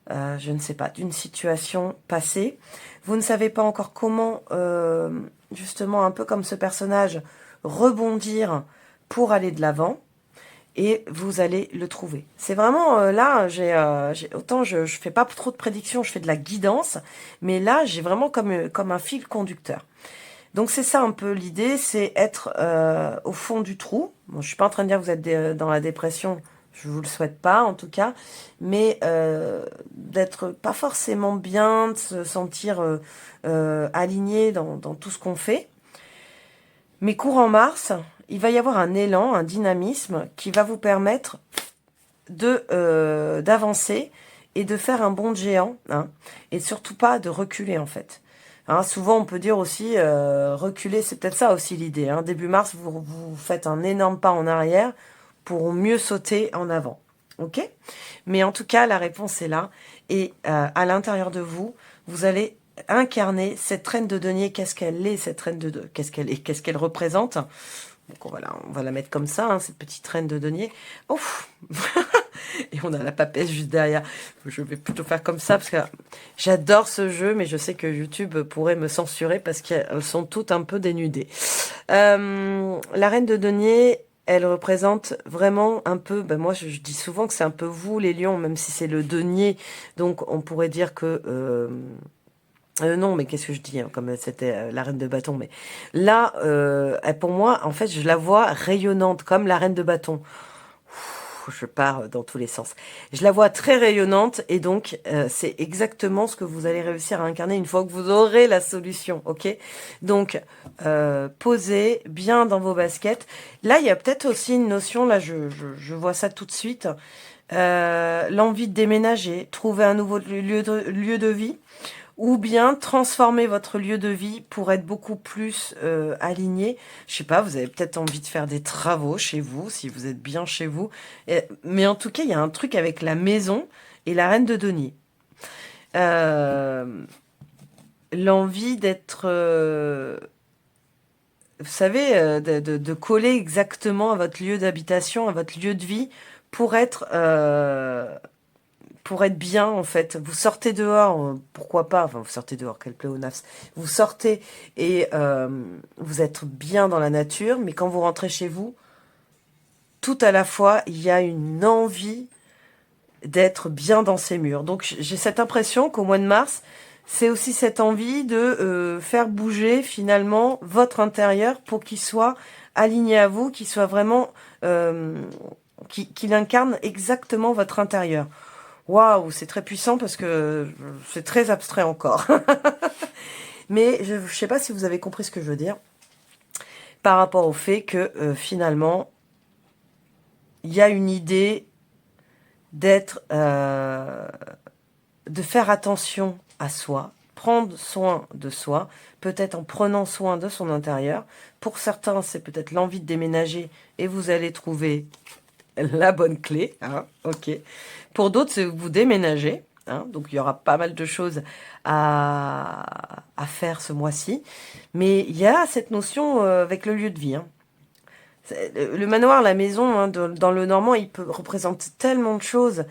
je ne sais pas, d'une situation passée. Vous ne savez pas encore comment, justement, un peu comme ce personnage, rebondir pour aller de l'avant. Et vous allez le trouver. C'est vraiment, là, autant je fais pas trop de prédictions, je fais de la guidance, mais là, j'ai vraiment comme un fil conducteur. Donc c'est ça un peu l'idée, c'est être au fond du trou. Bon, je suis pas en train de dire que vous êtes dans la dépression, je vous le souhaite pas en tout cas, mais d'être pas forcément bien, de se sentir aligné dans tout ce qu'on fait. Mais courant mars, il va y avoir un élan, un dynamisme qui va vous permettre d'avancer et de faire un bond de géant, hein, et surtout pas de reculer en fait. Hein, souvent on peut dire aussi reculer, c'est peut-être ça aussi l'idée. Hein. Début mars, vous faites un énorme pas en arrière pour mieux sauter en avant. Ok? Mais en tout cas, la réponse est là. Et à l'intérieur de vous, vous allez incarner cette reine de denier. Qu'est-ce qu'elle est, cette reine de qu'est-ce qu'elle est, qu'est-ce qu'elle représente? Donc on va la mettre comme ça, hein, cette petite reine de denier. Ouf. Et on a la papesse juste derrière. Je vais plutôt faire comme ça parce que j'adore ce jeu, mais je sais que YouTube pourrait me censurer parce qu'elles sont toutes un peu dénudées. La reine de denier, elle représente vraiment un peu, ben moi je dis souvent que c'est un peu vous les lions, même si c'est le denier, donc on pourrait dire que... non, mais qu'est-ce que je dis, hein, comme c'était la reine de bâton. Mais là, pour moi, en fait, je la vois rayonnante, comme la reine de bâton. Je pars dans tous les sens. Je la vois très rayonnante et donc c'est exactement ce que vous allez réussir à incarner une fois que vous aurez la solution, ok? Donc, posez bien dans vos baskets. Là, il y a peut-être aussi une notion, là je vois ça tout de suite, l'envie de déménager, trouver un nouveau lieu de vie, ou bien transformer votre lieu de vie pour être beaucoup plus aligné. Je sais pas, vous avez peut-être envie de faire des travaux chez vous, si vous êtes bien chez vous. Mais en tout cas, il y a un truc avec la maison et la reine de denier. L'envie d'être... vous savez, de coller exactement à votre lieu d'habitation, à votre lieu de vie, pour être bien en fait. Vous sortez dehors, pourquoi pas, enfin vous sortez dehors, quel pléonasme. Vous sortez et vous êtes bien dans la nature, mais quand vous rentrez chez vous, tout à la fois, il y a une envie d'être bien dans ces murs. Donc j'ai cette impression qu'au mois de mars, c'est aussi cette envie de faire bouger finalement votre intérieur pour qu'il soit aligné à vous, qu'il soit vraiment... qu'il incarne exactement votre intérieur. Waouh, c'est très puissant parce que c'est très abstrait encore. Mais je ne sais pas si vous avez compris ce que je veux dire par rapport au fait que finalement, il y a une idée d'être, de faire attention à soi, prendre soin de soi, peut-être en prenant soin de son intérieur. Pour certains, c'est peut-être l'envie de déménager et vous allez trouver la bonne clé, hein, ok. Pour d'autres, c'est vous déménager, hein, donc il y aura pas mal de choses à faire ce mois-ci. Mais il y a cette notion avec le lieu de vie. Hein. Le manoir, la maison, hein, dans le Normand, il peut représenter tellement de choses.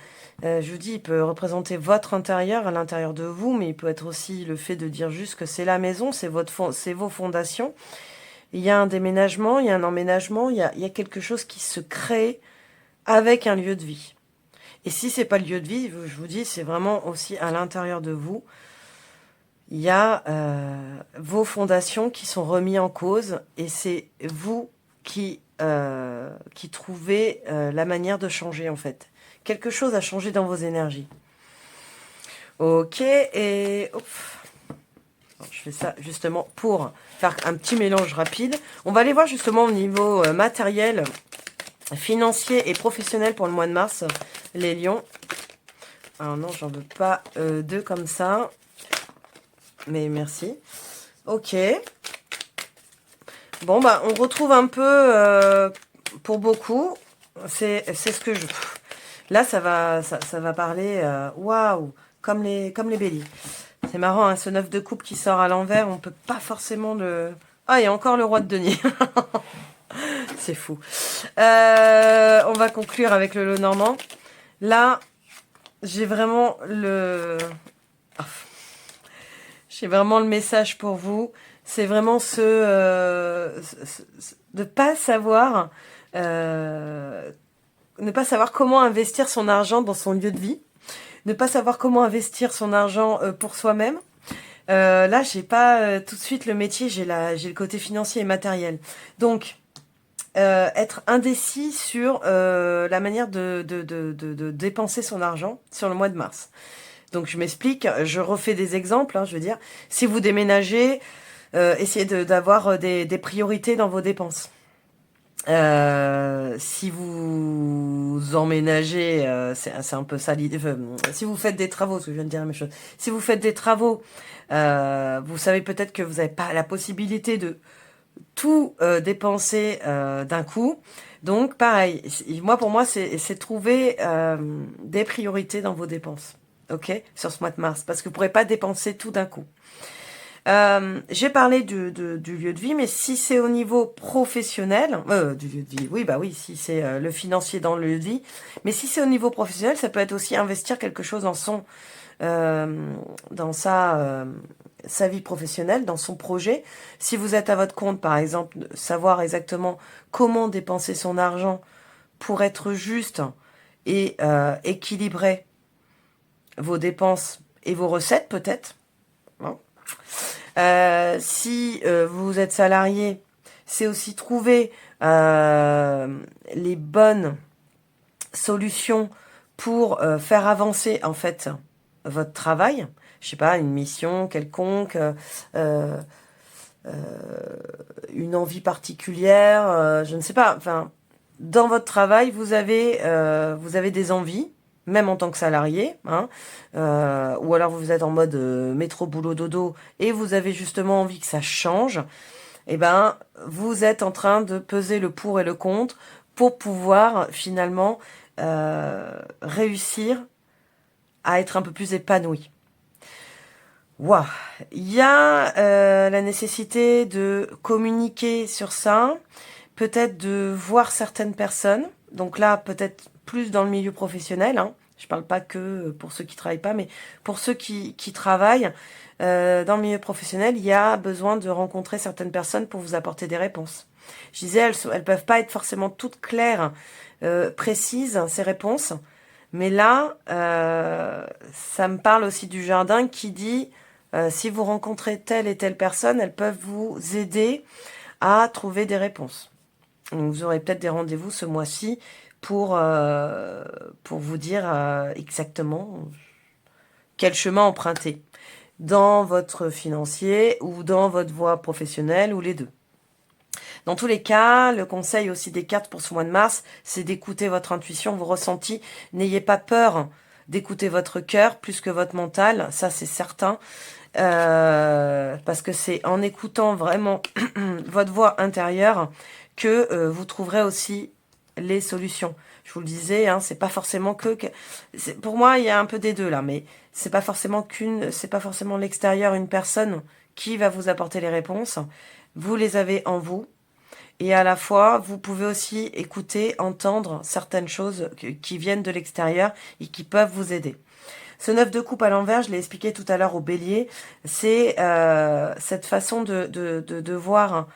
Je vous dis, il peut représenter votre intérieur, à l'intérieur de vous, mais il peut être aussi le fait de dire juste que c'est la maison, c'est vos fondations. Il y a un déménagement, il y a un emménagement, il y a quelque chose qui se crée avec un lieu de vie. Et si c'est pas le lieu de vie, je vous dis, c'est vraiment aussi à l'intérieur de vous. Il y a vos fondations qui sont remises en cause et c'est vous qui trouvez la manière de changer en fait. Quelque chose a changé dans vos énergies. Ok, et... Ouf. Alors, je fais ça justement pour faire un petit mélange rapide. On va aller voir justement au niveau matériel, financier et professionnel pour le mois de mars, les lions. Alors non, j'en veux pas deux comme ça. Mais merci. Ok. Bon, bah, on retrouve un peu, pour beaucoup, c'est ce que je... Là, ça va parler, waouh, comme les béliers. C'est marrant, hein, ce 9 de coupe qui sort à l'envers, on peut pas forcément le... Ah, il y a encore le roi de denier. C'est fou. On va conclure avec le lot normand. Là, j'ai vraiment le... J'ai vraiment le message pour vous. C'est vraiment de pas savoir... ne pas savoir comment investir son argent dans son lieu de vie. Ne pas savoir comment investir son argent pour soi-même. Là, j'ai pas tout de suite le métier, j'ai le côté financier et matériel. Donc, être indécis sur la manière de dépenser son argent sur le mois de mars. Donc, je m'explique, je refais des exemples, hein, je veux dire. Si vous déménagez, essayez d'avoir des priorités dans vos dépenses. Si vous emménagez, c'est un peu ça l'idée. Si vous faites des travaux, parce que je viens de dire la même chose. Si vous faites des travaux, vous savez peut-être que vous n'avez pas la possibilité de tout dépenser d'un coup. Donc, pareil. Pour moi, c'est trouver des priorités dans vos dépenses. Ok, sur ce mois de mars, parce que vous ne pourrez pas dépenser tout d'un coup. J'ai parlé du lieu de vie, mais si c'est au niveau professionnel, du lieu de vie, oui, bah oui, si c'est le financier dans le lieu de vie, mais si c'est au niveau professionnel, ça peut être aussi investir quelque chose dans sa vie professionnelle, dans son projet. Si vous êtes à votre compte, par exemple, savoir exactement comment dépenser son argent pour être juste et équilibrer vos dépenses et vos recettes, peut-être. Hein. Si vous êtes salarié, c'est aussi trouver les bonnes solutions pour faire avancer en fait votre travail. Je sais pas, une mission quelconque, une envie particulière, je ne sais pas. Enfin, dans votre travail, vous avez des envies, même en tant que salarié, hein, ou alors vous êtes en mode métro boulot dodo et vous avez justement envie que ça change. Eh ben, vous êtes en train de peser le pour et le contre pour pouvoir finalement réussir à être un peu plus épanoui. Waouh. Il y a la nécessité de communiquer sur ça, peut-être de voir certaines personnes. Donc là, peut-être plus dans le milieu professionnel. Hein. Je parle pas que pour ceux qui travaillent pas, mais pour ceux qui travaillent dans le milieu professionnel, il y a besoin de rencontrer certaines personnes pour vous apporter des réponses. Je disais, elles peuvent pas être forcément toutes claires, précises, ces réponses. Mais là, ça me parle aussi du jardin qui dit, si vous rencontrez telle et telle personne, elles peuvent vous aider à trouver des réponses. Donc, vous aurez peut-être des rendez-vous ce mois-ci pour vous dire exactement quel chemin emprunter dans votre financier ou dans votre voie professionnelle ou les deux. Dans tous les cas, le conseil aussi des cartes pour ce mois de mars, c'est d'écouter votre intuition, vos ressentis. N'ayez pas peur d'écouter votre cœur plus que votre mental, ça c'est certain. Parce que c'est en écoutant vraiment votre voix intérieure que vous trouverez aussi les solutions. Je vous le disais, hein, c'est pas forcément pour moi, il y a un peu des deux là, mais c'est pas forcément l'extérieur, une personne qui va vous apporter les réponses. Vous les avez en vous. Et à la fois, vous pouvez aussi écouter, entendre certaines choses qui viennent de l'extérieur et qui peuvent vous aider. Ce 9 de coupe à l'envers, je l'ai expliqué tout à l'heure au bélier, c'est cette façon de voir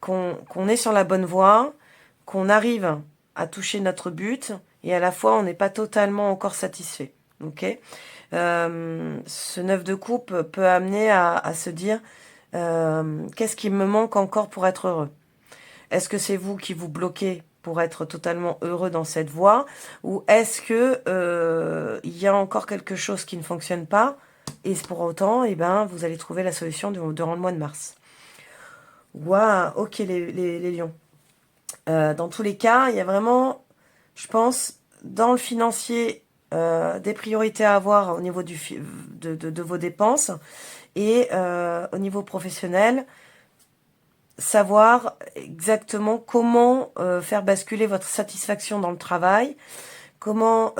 qu'on est sur la bonne voie, qu'on arrive à toucher notre but et à la fois on n'est pas totalement encore satisfait. Okay, ce 9 de coupe peut amener à se dire qu'est-ce qui me manque encore pour être heureux? Est-ce que c'est vous qui vous bloquez pour être totalement heureux dans cette voie? Ou est-ce que il y a encore quelque chose qui ne fonctionne pas Et pour autant, eh ben, vous allez trouver la solution durant le mois de mars. Waouh, ok les lions. Dans tous les cas, il y a vraiment, je pense, dans le financier, des priorités à avoir au niveau de vos dépenses. Et au niveau professionnel, savoir exactement comment faire basculer votre satisfaction dans le travail, comment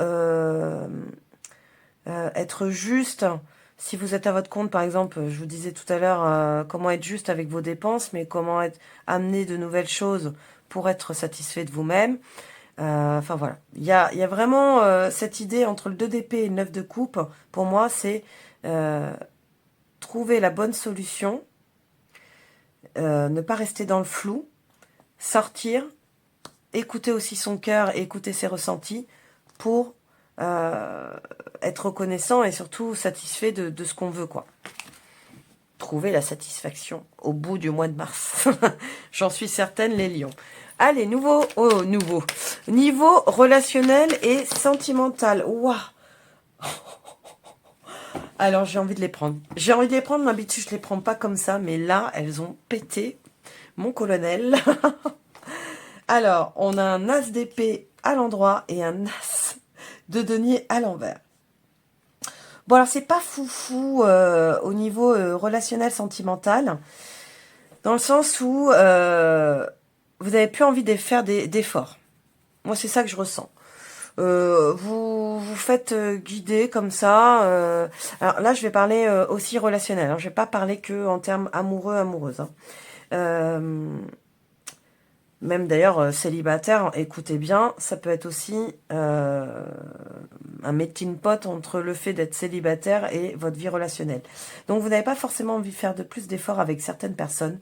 être juste. Si vous êtes à votre compte, par exemple, je vous disais tout à l'heure, comment être juste avec vos dépenses, mais comment amener de nouvelles choses pour être satisfait de vous-même. Enfin voilà, il y a vraiment cette idée entre le 2 d'épée et le 9 de coupe. Pour moi, c'est trouver la bonne solution, ne pas rester dans le flou, sortir, écouter aussi son cœur et écouter ses ressentis pour être reconnaissant et surtout satisfait de ce qu'on veut, quoi. Trouver la satisfaction au bout du mois de mars. J'en suis certaine, les lions. Allez, niveau relationnel et sentimental. Waouh. Alors, j'ai envie de les prendre. J'ai envie de les prendre, d'habitude, je les prends pas comme ça, mais là, elles ont pété. Mon colonel. Alors, on a un as d'épée à l'endroit et un as de denier à l'envers. Bon, alors, c'est pas foufou au niveau relationnel, sentimental, dans le sens où vous n'avez plus envie de faire d'efforts. Moi, c'est ça que je ressens. Vous faites guider comme ça. Alors là, je vais parler aussi relationnel. Hein. Je vais pas parler que en termes amoureux, amoureuses. Hein. Même d'ailleurs, célibataire, écoutez bien, ça peut être aussi un melting pot entre le fait d'être célibataire et votre vie relationnelle. Donc vous n'avez pas forcément envie de faire de plus d'efforts avec certaines personnes.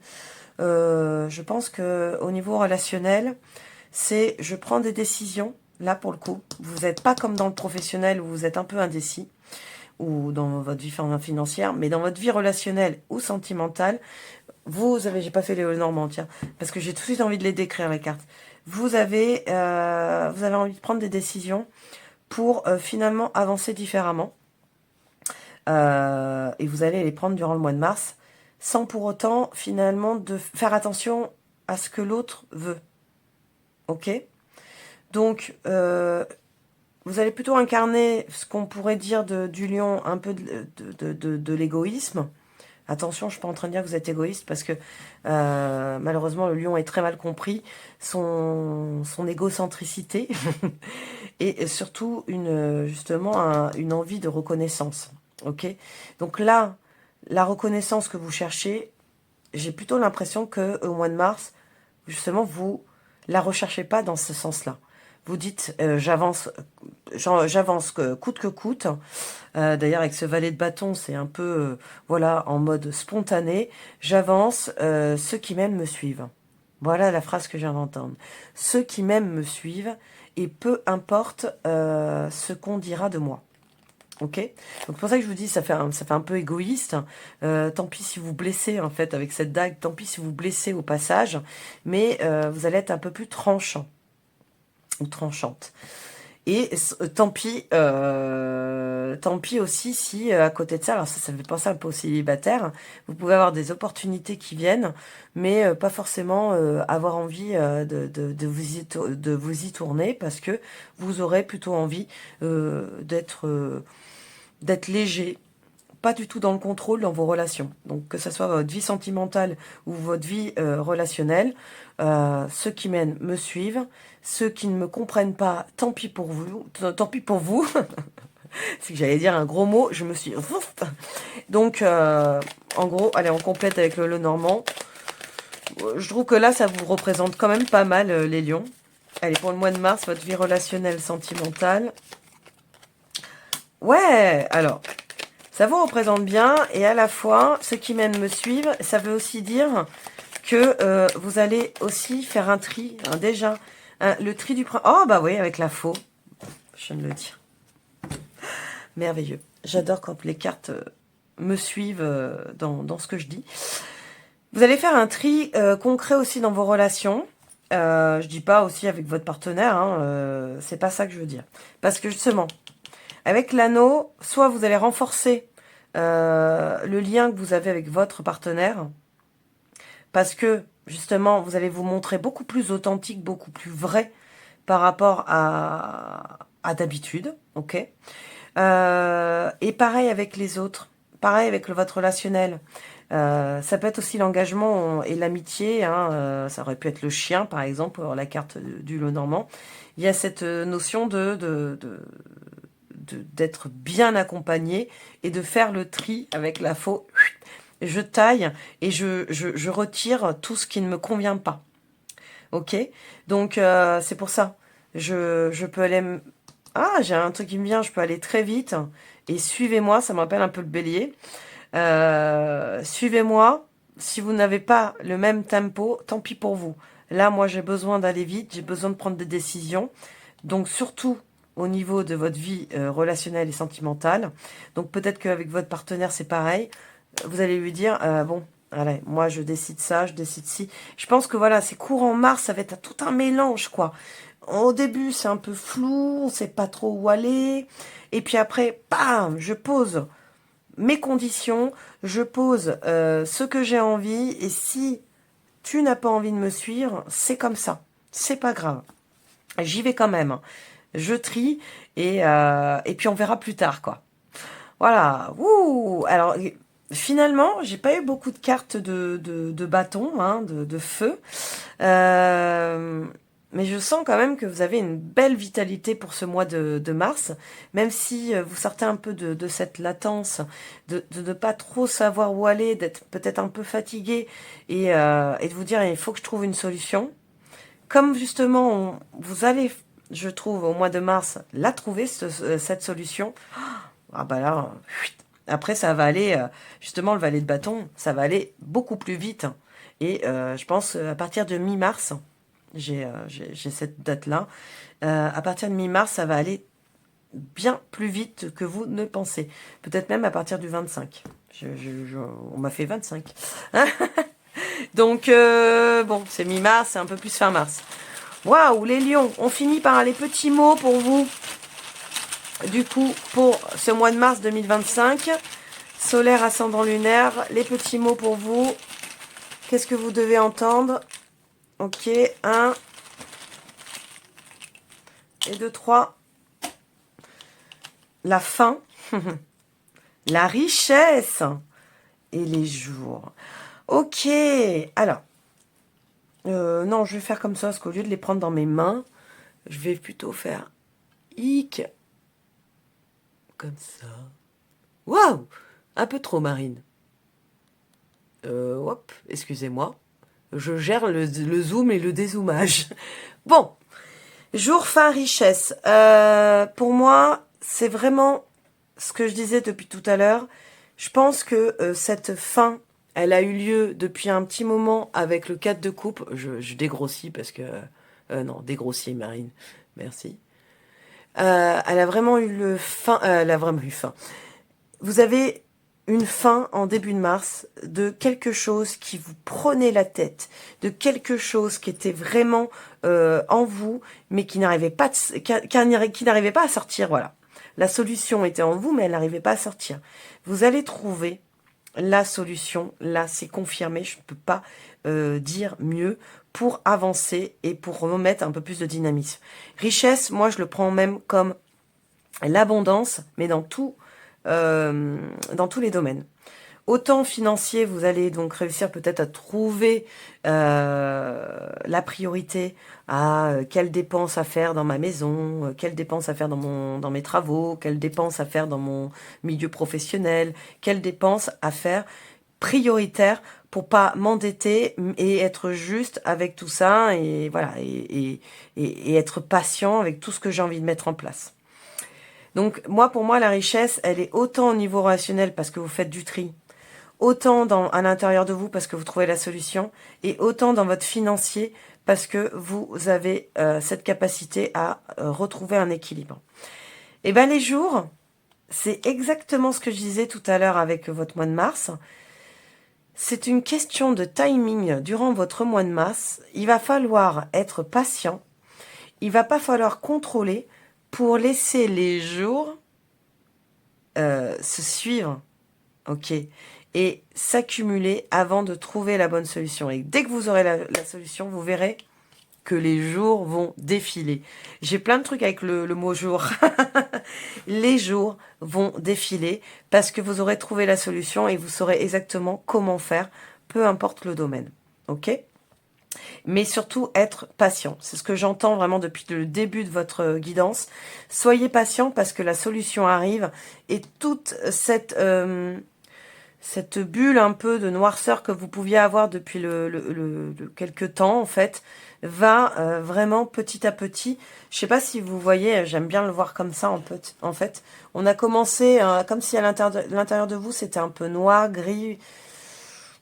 Je pense que au niveau relationnel, c'est je prends des décisions. Là, pour le coup, vous n'êtes pas comme dans le professionnel où vous êtes un peu indécis, ou dans votre vie financière, mais dans votre vie relationnelle ou sentimentale, j'ai pas fait les Normands, tiens, parce que j'ai tout de suite envie de les décrire, les cartes. Vous avez envie de prendre des décisions pour finalement avancer différemment. Et vous allez les prendre durant le mois de mars, sans pour autant, finalement, de faire attention à ce que l'autre veut. Ok ? Donc, vous allez plutôt incarner ce qu'on pourrait dire du lion, un peu de l'égoïsme. Attention, je suis pas en train de dire que vous êtes égoïste parce que malheureusement le lion est très mal compris, son égocentricité et surtout une envie de reconnaissance. Ok, donc là, la reconnaissance que vous cherchez, j'ai plutôt l'impression que au mois de mars, justement, vous la recherchez pas dans ce sens-là. Vous dites j'avance coûte que coûte. D'ailleurs, avec ce valet de bâton, c'est un peu voilà, en mode spontané. J'avance, ceux qui m'aiment me suivent. Voilà la phrase que je viens d'entendre. Ceux qui m'aiment me suivent et peu importe ce qu'on dira de moi. Ok, donc c'est pour ça que je vous dis ça fait un peu égoïste. Tant pis si vous blessez en fait avec cette dague, tant pis si vous blessez au passage, mais vous allez être un peu plus tranchant ou tranchante. Et tant pis aussi si à côté de ça, alors ça me fait penser un peu aux célibataires, vous pouvez avoir des opportunités qui viennent, mais pas forcément avoir envie de vous y tourner parce que vous aurez plutôt envie d'être léger, pas du tout dans le contrôle dans vos relations. Donc que ce soit votre vie sentimentale ou votre vie relationnelle, ceux qui m'aiment me suivent, ceux qui ne me comprennent pas, tant pis pour vous, tant pis pour vous. C'est que j'allais dire un gros mot, je me suis... Donc, en gros, allez, on complète avec le Normand. Je trouve que là, ça vous représente quand même pas mal, les lions. Allez, pour le mois de mars, votre vie relationnelle, sentimentale. Ouais, alors, ça vous représente bien, et à la fois, ceux qui m'aiment me suivent, ça veut aussi dire que vous allez aussi faire un tri, hein, déjà, hein, le tri du prince. Oh, bah oui, avec la faux, je viens de le dire. Merveilleux. J'adore quand les cartes me suivent dans ce que je dis. Vous allez faire un tri concret aussi dans vos relations. Je dis pas aussi avec votre partenaire, hein, c'est pas ça que je veux dire. Parce que justement, avec l'anneau, soit vous allez renforcer le lien que vous avez avec votre partenaire, parce que justement, vous allez vous montrer beaucoup plus authentique, beaucoup plus vrai par rapport à d'habitude, ok. Et pareil avec les autres, pareil avec votre relationnel. Ça peut être aussi l'engagement et l'amitié, hein, ça aurait pu être le chien par exemple, pour la carte du Lenormand. Il y a cette notion d'être bien accompagné et de faire le tri avec la faux. Je taille et je retire tout ce qui ne me convient pas. Ok. Donc c'est pour ça. Je peux aller... Ah, j'ai un truc qui me vient, je peux aller très vite. Et suivez-moi, ça me rappelle un peu le bélier. Suivez-moi. Si vous n'avez pas le même tempo, tant pis pour vous. Là, moi, j'ai besoin d'aller vite, j'ai besoin de prendre des décisions. Donc, surtout au niveau de votre vie relationnelle et sentimentale. Donc, peut-être qu'avec votre partenaire, c'est pareil. Vous allez lui dire, bon, allez, moi, je décide ça, je décide ci. Je pense que voilà, c'est courant mars, ça va être tout un mélange, quoi. Au début, c'est un peu flou, on sait pas trop où aller. Et puis après, bam, je pose mes conditions, je pose ce que j'ai envie, et si tu n'as pas envie de me suivre, c'est comme ça, c'est pas grave. J'y vais quand même, je trie, et puis on verra plus tard, quoi. Voilà, ouh. Alors, finalement, j'ai pas eu beaucoup de cartes de bâton, hein, de feu. Euh, mais je sens quand même que vous avez une belle vitalité pour ce mois de mars, même si vous sortez un peu de cette latence, de ne pas trop savoir où aller, d'être peut-être un peu fatigué et de vous dire il faut que je trouve une solution. Comme justement vous allez, je trouve, au mois de mars, la trouver, cette solution, ah bah là, après ça va aller, justement le valet de bâton, ça va aller beaucoup plus vite. Et je pense à partir de mi-mars, j'ai cette date-là. À partir de mi-mars, ça va aller bien plus vite que vous ne pensez. Peut-être même à partir du 25. On m'a fait 25. Donc, bon, c'est mi-mars, c'est un peu plus fin mars. Waouh, les lions, on finit par les petits mots pour vous. Du coup, pour ce mois de mars 2025, solaire, ascendant lunaire, les petits mots pour vous. Qu'est-ce que vous devez entendre? Ok, 1 et 2, 3. La fin, la richesse et les jours. Ok, alors, non, je vais faire comme ça, parce qu'au lieu de les prendre dans mes mains, je vais plutôt faire hic, comme ça. Waouh, un peu trop, Marine. Hop, excusez-moi. Je gère le zoom et le dézoomage. Bon, jour, fin, richesse. Pour moi, c'est vraiment ce que je disais depuis tout à l'heure. Je pense que cette fin, elle a eu lieu depuis un petit moment avec le 4 de coupe. Je dégrossis parce que... non, dégrossis, Marine. Merci. Elle a vraiment eu le fin... elle a vraiment eu fin. Vous avez une fin en début de mars de quelque chose qui vous prenait la tête, de quelque chose qui était vraiment en vous, mais qui n'arrivait pas, qui n'arrivait pas à sortir. Voilà, la solution était en vous, mais elle n'arrivait pas à sortir. Vous allez trouver la solution. Là, c'est confirmé. Je ne peux pas dire mieux pour avancer et pour remettre un peu plus de dynamisme. Richesse, moi, je le prends même comme l'abondance, mais dans tous les domaines. Autant financier, vous allez donc réussir peut-être à trouver la priorité à quelles dépenses à faire dans ma maison, quelles dépenses à faire dans mes travaux, quelles dépenses à faire dans mon milieu professionnel, quelles dépenses à faire prioritaires pour pas m'endetter et être juste avec tout ça et voilà et être patient avec tout ce que j'ai envie de mettre en place. Donc moi, pour moi, la richesse, elle est autant au niveau relationnel parce que vous faites du tri, autant à l'intérieur de vous parce que vous trouvez la solution, et autant dans votre financier parce que vous avez cette capacité à retrouver un équilibre. Et bien les jours, c'est exactement ce que je disais tout à l'heure avec votre mois de mars. C'est une question de timing durant votre mois de mars. Il va falloir être patient. Il va pas falloir contrôler pour laisser les jours se suivre. ok, et s'accumuler avant de trouver la bonne solution. Et dès que vous aurez la solution, vous verrez que les jours vont défiler. J'ai plein de trucs avec le mot jour. Les jours vont défiler parce que vous aurez trouvé la solution et vous saurez exactement comment faire, peu importe le domaine. Ok ? Mais surtout être patient. C'est ce que j'entends vraiment depuis le début de votre guidance. Soyez patient parce que la solution arrive et toute cette bulle un peu de noirceur que vous pouviez avoir depuis quelques temps, en fait, va vraiment petit à petit. Je sais pas si vous voyez, j'aime bien le voir comme ça, en fait. On a commencé comme si à l'intérieur de vous, c'était un peu noir, gris,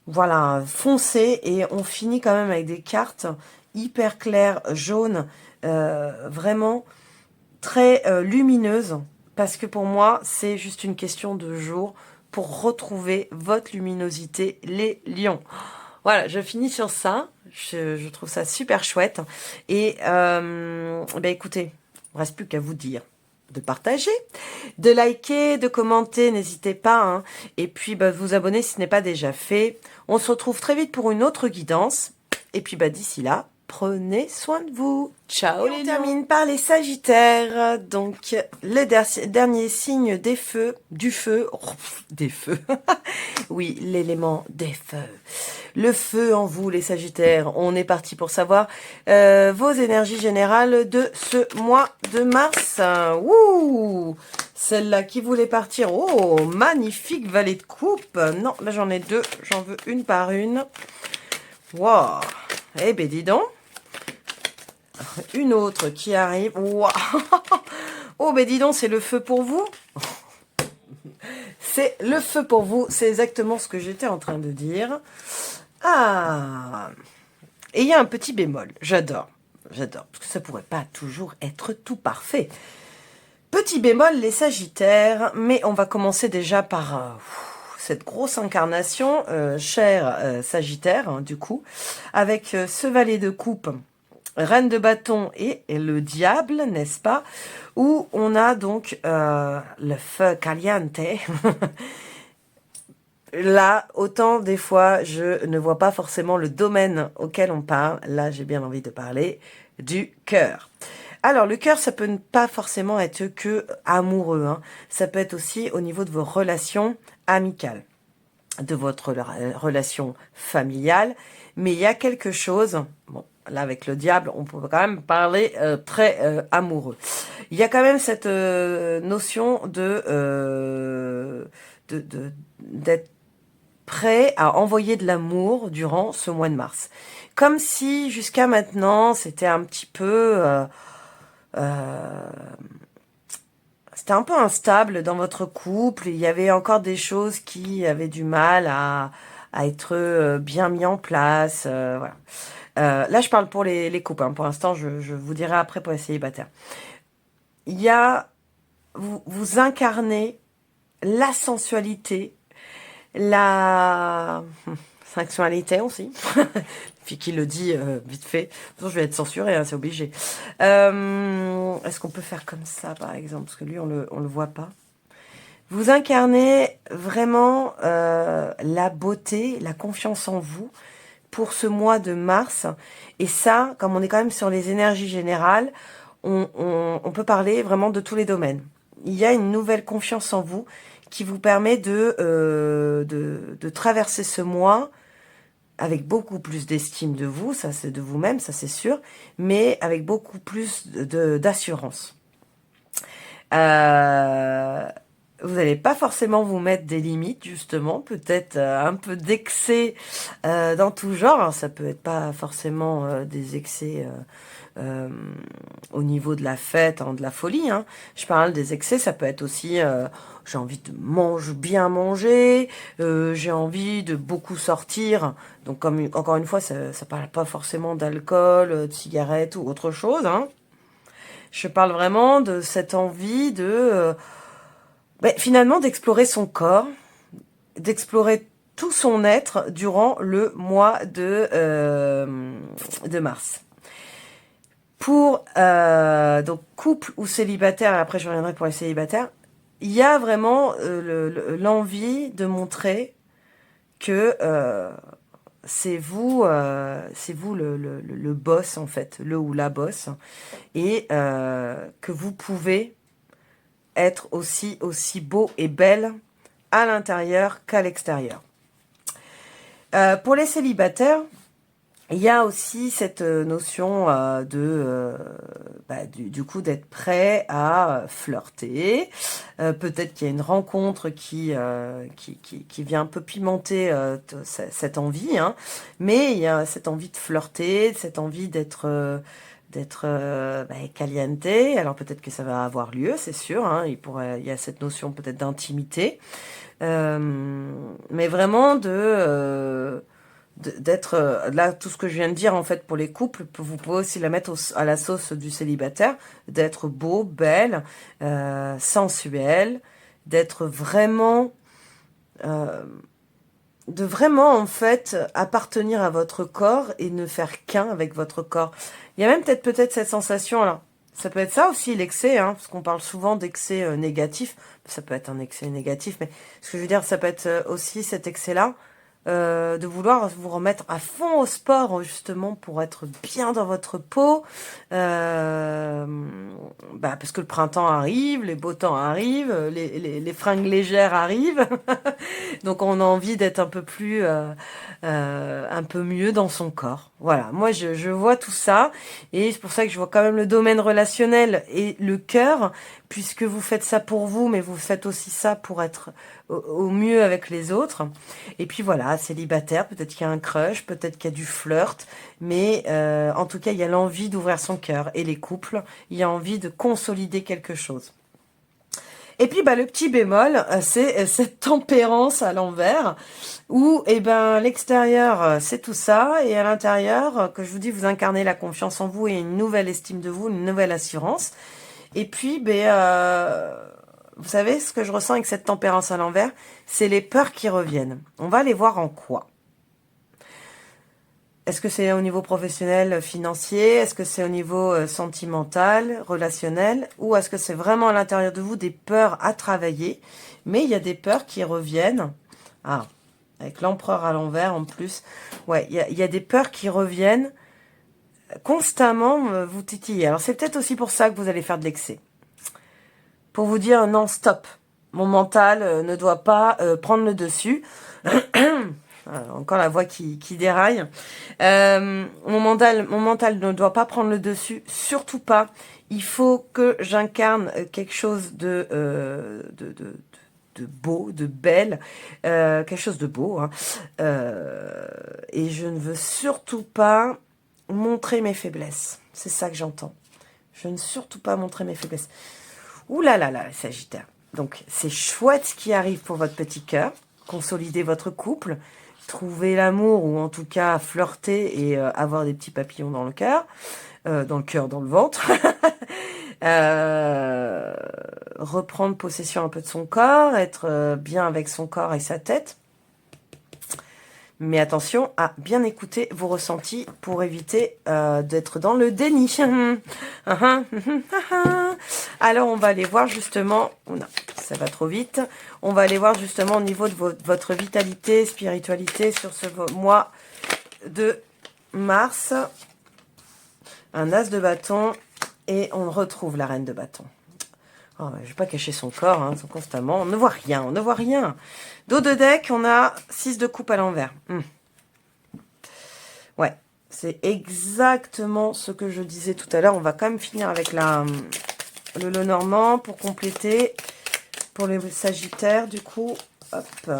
voilà, foncé, et on finit quand même avec des cartes hyper claires, jaunes, vraiment très lumineuses, parce que pour moi, c'est juste une question de jour pour retrouver votre luminosité, les lions. Voilà, je finis sur ça. Je trouve ça super chouette. Et ben écoutez, il ne reste plus qu'à vous dire de partager, de liker, de commenter, n'hésitez pas. Hein. Et puis, bah, vous abonner si ce n'est pas déjà fait. On se retrouve très vite pour une autre guidance. Et puis, bah, d'ici là, prenez soin de vous. Ciao les lions. On termine par les Sagittaires. Donc, le dernier signe des feux, du feu, des feux. Oui, l'élément des feux. Le feu en vous, les Sagittaires. On est parti pour savoir vos énergies générales de ce mois de mars. Ouh, celle-là qui voulait partir. Oh, magnifique valet de coupe. Non, là j'en ai deux. J'en veux une par une. Waouh. Eh ben dis donc. Une autre qui arrive. Waouh. Oh, ben dis donc, c'est le feu pour vous. C'est le feu pour vous. C'est exactement ce que j'étais en train de dire. Ah. Et il y a un petit bémol. J'adore. J'adore. Parce que ça pourrait pas toujours être tout parfait. Petit bémol, les Sagittaires. Mais on va commencer déjà par cette grosse incarnation, cher Sagittaire, hein, du coup. Avec ce valet de coupe, reine de bâton et le diable, n'est-ce pas? Où on a donc le feu caliente. Là, autant des fois, je ne vois pas forcément le domaine auquel on parle. Là, j'ai bien envie de parler du cœur. Alors, le cœur, ça peut ne pas forcément être que amoureux. Hein. Ça peut être aussi au niveau de vos relations amicales, de votre relation familiale. Mais il y a quelque chose... Bon, là, avec le diable, on peut quand même parler très amoureux. Il y a quand même cette notion d'être prêt à envoyer de l'amour durant ce mois de mars. Comme si jusqu'à maintenant, c'était un petit peu... c'était un peu instable dans votre couple. Il y avait encore des choses qui avaient du mal à être bien mis en place. Voilà. Là, je parle pour les couples. Hein. Pour l'instant, je vous dirai après pour les célibataires. Il y a... Vous incarnez la sensualité, la sexualité aussi. Puis qui le dit vite fait. Je vais être censurée, hein, c'est obligé. Est-ce qu'on peut faire comme ça, par exemple? Parce que lui, on le voit pas. Vous incarnez vraiment la beauté, la confiance en vous pour ce mois de mars. Et ça, comme on est quand même sur les énergies générales, on peut parler vraiment de tous les domaines. Il y a une nouvelle confiance en vous qui vous permet de traverser ce mois avec beaucoup plus d'estime de vous, ça c'est de vous-même, ça c'est sûr, mais avec beaucoup plus d'assurance. Vous n'allez pas forcément vous mettre des limites, justement, peut-être un peu d'excès dans tout genre. Alors, ça peut être pas forcément des excès au niveau de la fête, hein, de la folie. Hein. Je parle des excès, ça peut être aussi, j'ai envie de bien manger, j'ai envie de beaucoup sortir. Donc, comme encore une fois, ça parle pas forcément d'alcool, de cigarettes ou autre chose. Hein. Je parle vraiment de cette envie de... finalement, d'explorer son corps, d'explorer tout son être durant le mois de mars. Pour donc couple ou célibataire, et après je reviendrai pour les célibataires, il y a vraiment l'envie de montrer que c'est vous le boss en fait, le ou la boss, et que vous pouvez être aussi beau et belle à l'intérieur qu'à l'extérieur. Pour les célibataires, il y a aussi cette notion du coup d'être prêt à flirter. Peut-être qu'il y a une rencontre qui vient un peu pimenter cette envie, hein. Mais il y a cette envie de flirter, cette envie d'être caliente. Alors peut-être que ça va avoir lieu, c'est sûr, hein. Il y a cette notion peut-être d'intimité. Mais vraiment d'être là, tout ce que je viens de dire en fait pour les couples, vous pouvez aussi la mettre à la sauce du célibataire, d'être beau, belle, sensuel, d'être vraiment de vraiment en fait appartenir à votre corps et ne faire qu'un avec votre corps. Il y a même peut-être cette sensation là. Ça peut être ça aussi l'excès, hein, parce qu'on parle souvent d'excès négatif. Ça peut être un excès négatif, mais ce que je veux dire, ça peut être aussi cet excès-là, de vouloir vous remettre à fond au sport justement pour être bien dans votre peau, parce que le printemps arrive, les beaux temps arrivent, les fringues légères arrivent, donc on a envie d'être un peu plus, un peu mieux dans son corps. Voilà, moi je vois tout ça, et c'est pour ça que je vois quand même le domaine relationnel et le cœur, puisque vous faites ça pour vous, mais vous faites aussi ça pour être au mieux avec les autres. Et puis voilà, célibataire, peut-être qu'il y a un crush, peut-être qu'il y a du flirt, mais en tout cas, il y a l'envie d'ouvrir son cœur. Et les couples, il y a envie de consolider quelque chose. Et puis le petit bémol, c'est cette tempérance à l'envers, où l'extérieur, c'est tout ça, et à l'intérieur, que je vous dis, vous incarnez la confiance en vous et une nouvelle estime de vous, une nouvelle assurance. Et puis, vous savez, ce que je ressens avec cette tempérance à l'envers, c'est les peurs qui reviennent. On va les voir en quoi? Est-ce que c'est au niveau professionnel, financier? Est-ce que c'est au niveau sentimental, relationnel? Ou est-ce que c'est vraiment à l'intérieur de vous des peurs à travailler? Mais il y a des peurs qui reviennent. Ah, avec l'empereur à l'envers en plus. Ouais, il y a des peurs qui reviennent constamment vous titiller. Alors c'est peut-être aussi pour ça que vous allez faire de l'excès. Pour vous dire non, stop. Mon mental ne doit pas prendre le dessus. Encore la voix qui déraille. Mon mental ne doit pas prendre le dessus, surtout pas. Il faut que j'incarne quelque chose de beau, de belle, quelque chose de beau. Hein. Et je ne veux surtout pas montrer mes faiblesses. C'est ça que j'entends. Je ne veux surtout pas montrer mes faiblesses. Ouh là là là, Sagittaire. Donc, c'est chouette ce qui arrive pour votre petit cœur. Consolider votre couple. Trouver l'amour, ou en tout cas flirter et avoir des petits papillons dans le cœur. Dans le ventre. Reprendre possession un peu de son corps. Être bien avec son corps et sa tête. Mais attention à bien écouter vos ressentis pour éviter d'être dans le déni. Alors, on va aller voir justement... Oh non, ça va trop vite. On va aller voir justement au niveau de votre vitalité, spiritualité sur ce mois de mars. Un as de bâton et on retrouve la reine de bâton. Oh, je ne vais pas cacher son corps, hein, constamment. On ne voit rien, on ne voit rien. Dos de deck, on a 6 de coupe à l'envers. Ouais, c'est exactement ce que je disais tout à l'heure. On va quand même finir avec le Lenormand pour compléter. Pour les Sagittaires, du coup, hop,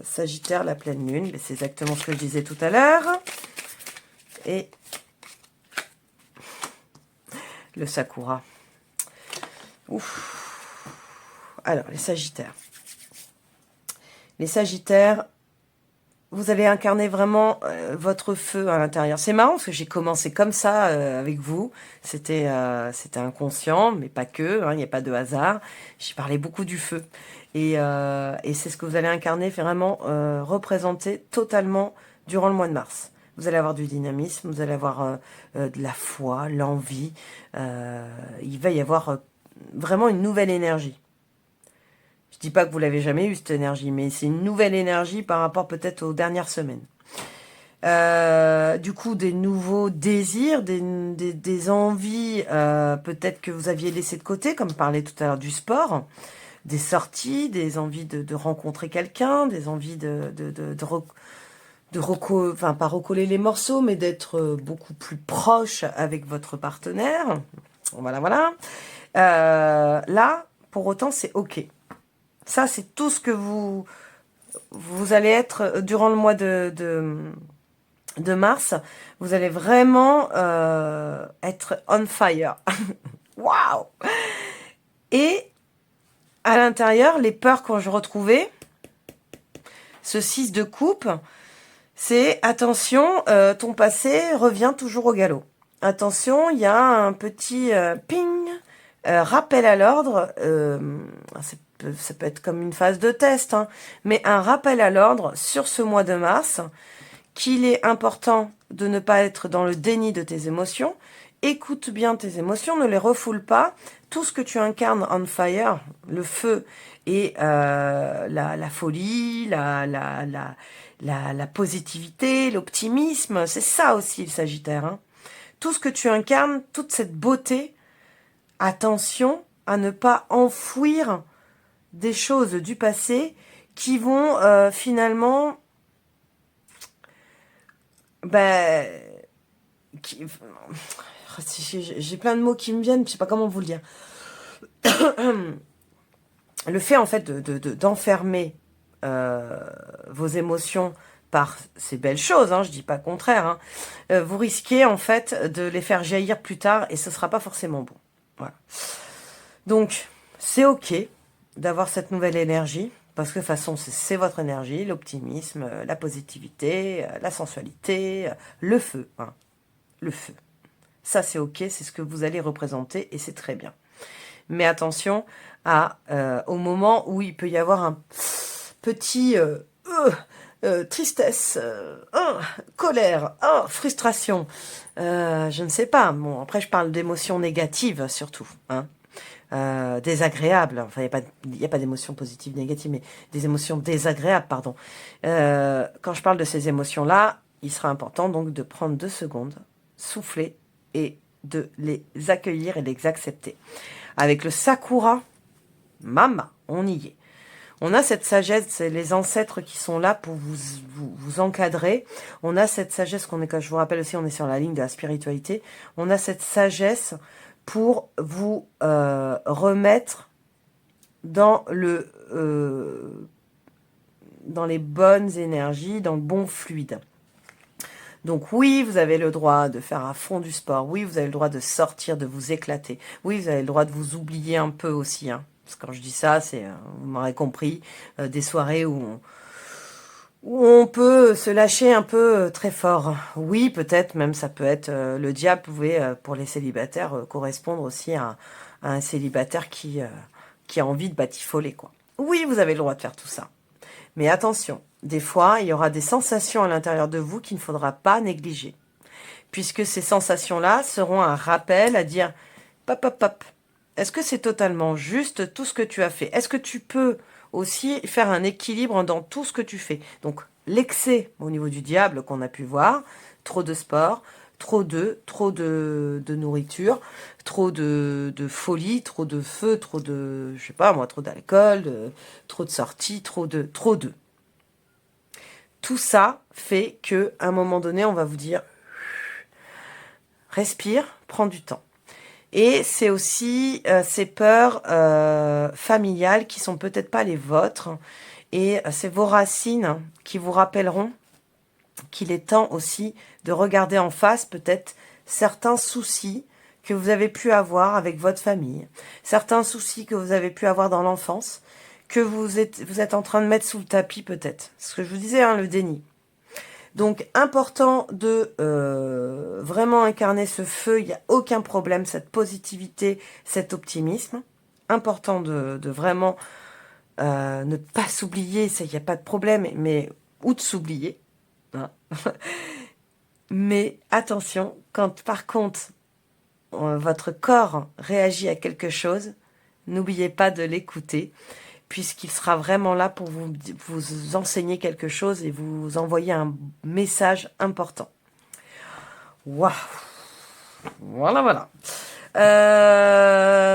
Sagittaire, la pleine lune. C'est exactement ce que je disais tout à l'heure. Et le Sakura. Ouf. Alors, les Sagittaires. Les Sagittaires, vous allez incarner vraiment votre feu à l'intérieur. C'est marrant parce que j'ai commencé comme ça avec vous. C'était inconscient, mais pas que. Hein, il n'y a pas de hasard. J'ai parlé beaucoup du feu. Et c'est ce que vous allez incarner, vraiment représenter totalement durant le mois de mars. Vous allez avoir du dynamisme, vous allez avoir de la foi, l'envie. Il va y avoir vraiment une nouvelle énergie. Je dis pas que vous l'avez jamais eu cette énergie, mais c'est une nouvelle énergie par rapport peut-être aux dernières semaines. Du coup, des nouveaux désirs, des envies peut-être que vous aviez laissé de côté, comme parlait tout à l'heure du sport, des sorties, des envies de rencontrer quelqu'un, des envies enfin pas recoller les morceaux, mais d'être beaucoup plus proche avec votre partenaire. Voilà, voilà. Là, pour autant, c'est OK. Ça, c'est tout ce que vous allez être durant le mois de mars. Vous allez vraiment être on fire. Waouh! Et à l'intérieur, les peurs que je retrouvais, ce 6 de coupe, c'est attention, ton passé revient toujours au galop. Attention, il y a un petit ping, rappel à l'ordre. Ça peut être comme une phase de test, hein, mais un rappel à l'ordre sur ce mois de mars, qu'il est important de ne pas être dans le déni de tes émotions. Écoute bien tes émotions, ne les refoule pas. Tout ce que tu incarnes on fire, le feu et la folie, la positivité, l'optimisme, c'est ça aussi le Sagittaire. Hein. Tout ce que tu incarnes, toute cette beauté, attention à ne pas enfouir des choses du passé qui vont finalement... Ben, j'ai plein de mots qui me viennent, je sais pas comment vous le dire. Le fait en fait d'enfermer vos émotions par ces belles choses, hein, je dis pas le contraire, hein, vous risquez en fait de les faire jaillir plus tard et ce sera pas forcément bon. Voilà. Donc c'est ok d'avoir cette nouvelle énergie parce que de toute façon c'est votre énergie, l'optimisme, la positivité, la sensualité, le feu, hein, le feu. Ça c'est ok, c'est ce que vous allez représenter et c'est très bien. Mais attention au moment où il peut y avoir un petit tristesse, colère, frustration. Je ne sais pas. Bon, après, je parle d'émotions négatives surtout. Hein. Désagréables. Enfin, il n'y a pas d'émotions positives, négatives, mais des émotions désagréables, pardon. Quand je parle de ces émotions-là, il sera important donc de prendre 2 secondes, souffler et de les accueillir et de les accepter. Avec le Sakura, Mama, on y est. On a cette sagesse, c'est les ancêtres qui sont là pour vous encadrer. On a cette sagesse qu'on est, comme je vous rappelle aussi, on est sur la ligne de la spiritualité. On a cette sagesse pour vous remettre dans dans les bonnes énergies, dans le bon fluide. Donc oui, vous avez le droit de faire à fond du sport. Oui, vous avez le droit de sortir, de vous éclater. Oui, vous avez le droit de vous oublier un peu aussi. Hein. Parce que quand je dis ça, c'est, vous m'aurez compris, des soirées où on peut se lâcher un peu très fort. Oui, peut-être même ça peut être le diable pouvait pour les célibataires correspondre aussi à un célibataire qui a envie de batifoler quoi. Oui, vous avez le droit de faire tout ça. Mais attention, des fois, il y aura des sensations à l'intérieur de vous qu'il ne faudra pas négliger. Puisque ces sensations-là seront un rappel à dire « Pop, pop, pop, est-ce que c'est totalement juste tout ce que tu as fait? Est-ce que tu peux aussi faire un équilibre dans tout ce que tu fais ?» Donc, l'excès au niveau du diable qu'on a pu voir, trop de sport, trop de nourriture, trop de folie, trop de feu, trop de, je sais pas moi, trop d'alcool, trop de sorties, trop de. Tout ça fait que, à un moment donné, on va vous dire respire, prends du temps. Et c'est aussi ces peurs familiales qui sont peut-être pas les vôtres, et c'est vos racines qui vous rappelleront qu'il est temps aussi de regarder en face peut-être certains soucis que vous avez pu avoir avec votre famille, certains soucis que vous avez pu avoir dans l'enfance, que vous êtes en train de mettre sous le tapis peut-être. Ce que je vous disais, hein, le déni. Donc, important de vraiment incarner ce feu, il n'y a aucun problème, cette positivité, cet optimisme. Important de vraiment ne pas s'oublier, il n'y a pas de problème, mais ou de s'oublier. Hein. Mais attention, quand par contre votre corps réagit à quelque chose, n'oubliez pas de l'écouter puisqu'il sera vraiment là pour vous enseigner quelque chose et vous envoyer un message important. Waouh! Voilà, voilà.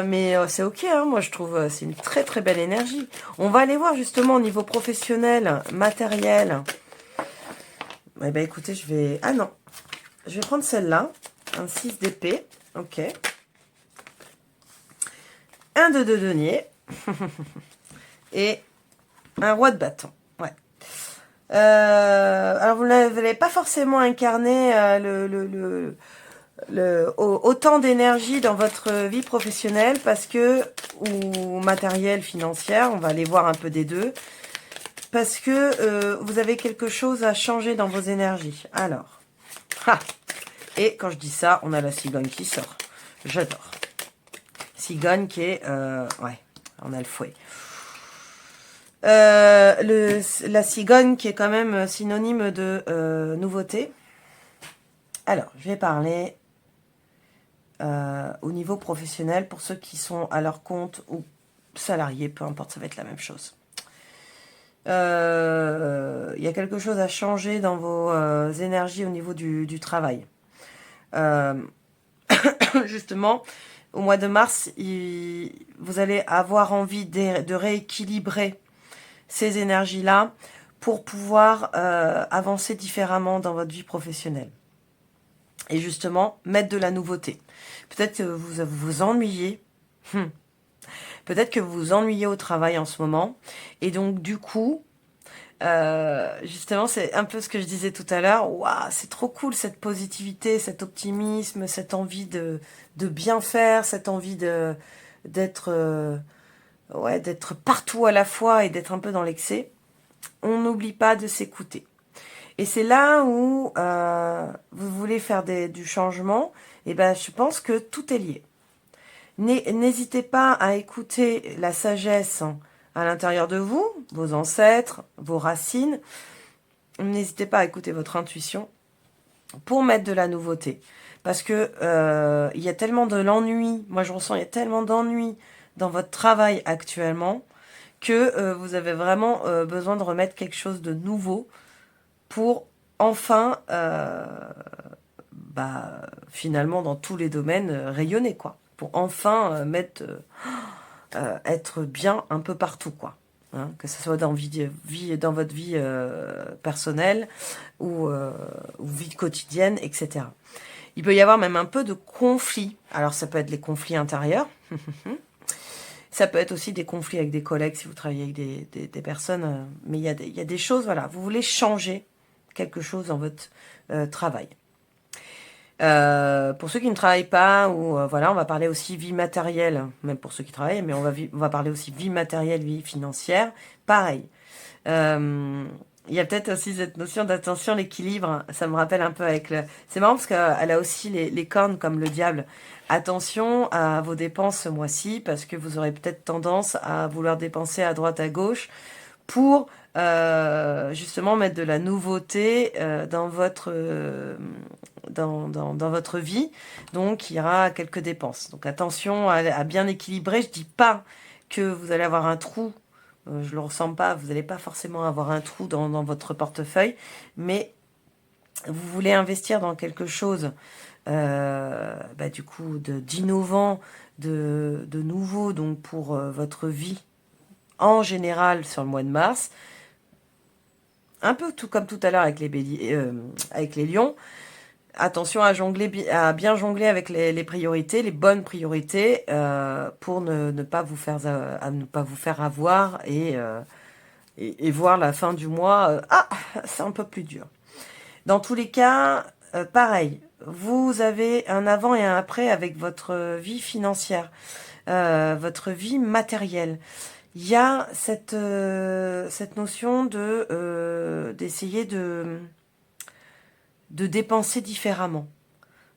Mais c'est ok, hein, moi je trouve c'est une très très belle énergie. On va aller voir justement au niveau professionnel, matériel. Eh ben écoutez, je vais... Ah non, je vais prendre celle-là, un 6 d'épée, ok. Un de denier et un roi de bâton, ouais. Alors vous n'avez pas forcément incarné autant d'énergie dans votre vie professionnelle parce que, ou matériel, financière, on va aller voir un peu des deux, parce que vous avez quelque chose à changer dans vos énergies. Alors, et quand je dis ça, on a la cigogne qui sort. J'adore. Cigogne qui est, ouais, on a le fouet. La cigogne qui est quand même synonyme de nouveauté. Alors, je vais parler au niveau professionnel pour ceux qui sont à leur compte ou salariés, peu importe, ça va être la même chose. Il y a quelque chose à changer dans vos énergies au niveau du travail. Justement, au mois de mars, vous allez avoir envie de rééquilibrer ces énergies-là pour pouvoir avancer différemment dans votre vie professionnelle. Et justement, mettre de la nouveauté. Peut-être que vous vous ennuyez. Peut-être que vous vous ennuyez au travail en ce moment. Et donc, du coup, justement, c'est un peu ce que je disais tout à l'heure. Waouh, c'est trop cool cette positivité, cet optimisme, cette envie de bien faire, cette envie d'être ouais, d'être partout à la fois et d'être un peu dans l'excès. On n'oublie pas de s'écouter. Et c'est là où vous voulez faire du changement. Et ben, je pense que tout est lié. N'hésitez pas à écouter la sagesse à l'intérieur de vous, vos ancêtres, vos racines. N'hésitez pas à écouter votre intuition pour mettre de la nouveauté. Parce que il y a tellement de l'ennui, moi je ressens, il y a tellement d'ennui dans votre travail actuellement que vous avez vraiment besoin de remettre quelque chose de nouveau pour enfin, finalement, dans tous les domaines, rayonner, quoi. Pour enfin être bien un peu partout, quoi. Hein, que ce soit dans votre vie personnelle ou vie quotidienne, etc. Il peut y avoir même un peu de conflit. Alors, ça peut être les conflits intérieurs. Ça peut être aussi des conflits avec des collègues si vous travaillez avec des personnes. Mais il y a des choses, voilà. Vous voulez changer quelque chose dans votre travail. Pour ceux qui ne travaillent pas, ou voilà, on va parler aussi vie matérielle, même pour ceux qui travaillent, mais on va parler aussi vie matérielle, vie financière. Pareil. Il y a peut-être aussi cette notion d'attention, l'équilibre. Ça me rappelle un peu avec le... C'est marrant parce qu'elle a aussi les cornes comme le diable. Attention à vos dépenses ce mois-ci parce que vous aurez peut-être tendance à vouloir dépenser à droite à gauche pour justement mettre de la nouveauté dans votre dans votre vie. Donc il y aura quelques dépenses. Donc attention à bien équilibrer. Je dis pas que vous allez avoir un trou. Je le ressens pas. Vous n'allez pas forcément avoir un trou dans votre portefeuille, mais vous voulez investir dans quelque chose du coup d'innovant, de nouveau, donc pour votre vie en général sur le mois de mars. Un peu tout comme tout à l'heure avec les béliers, avec les lions. Attention à à bien jongler avec les priorités, les bonnes priorités, pour ne pas vous faire ne pas vous faire avoir et voir la fin du mois. C'est un peu plus dur. Dans tous les cas, pareil. Vous avez un avant et un après avec votre vie financière, votre vie matérielle. Il y a cette notion d'essayer de dépenser différemment.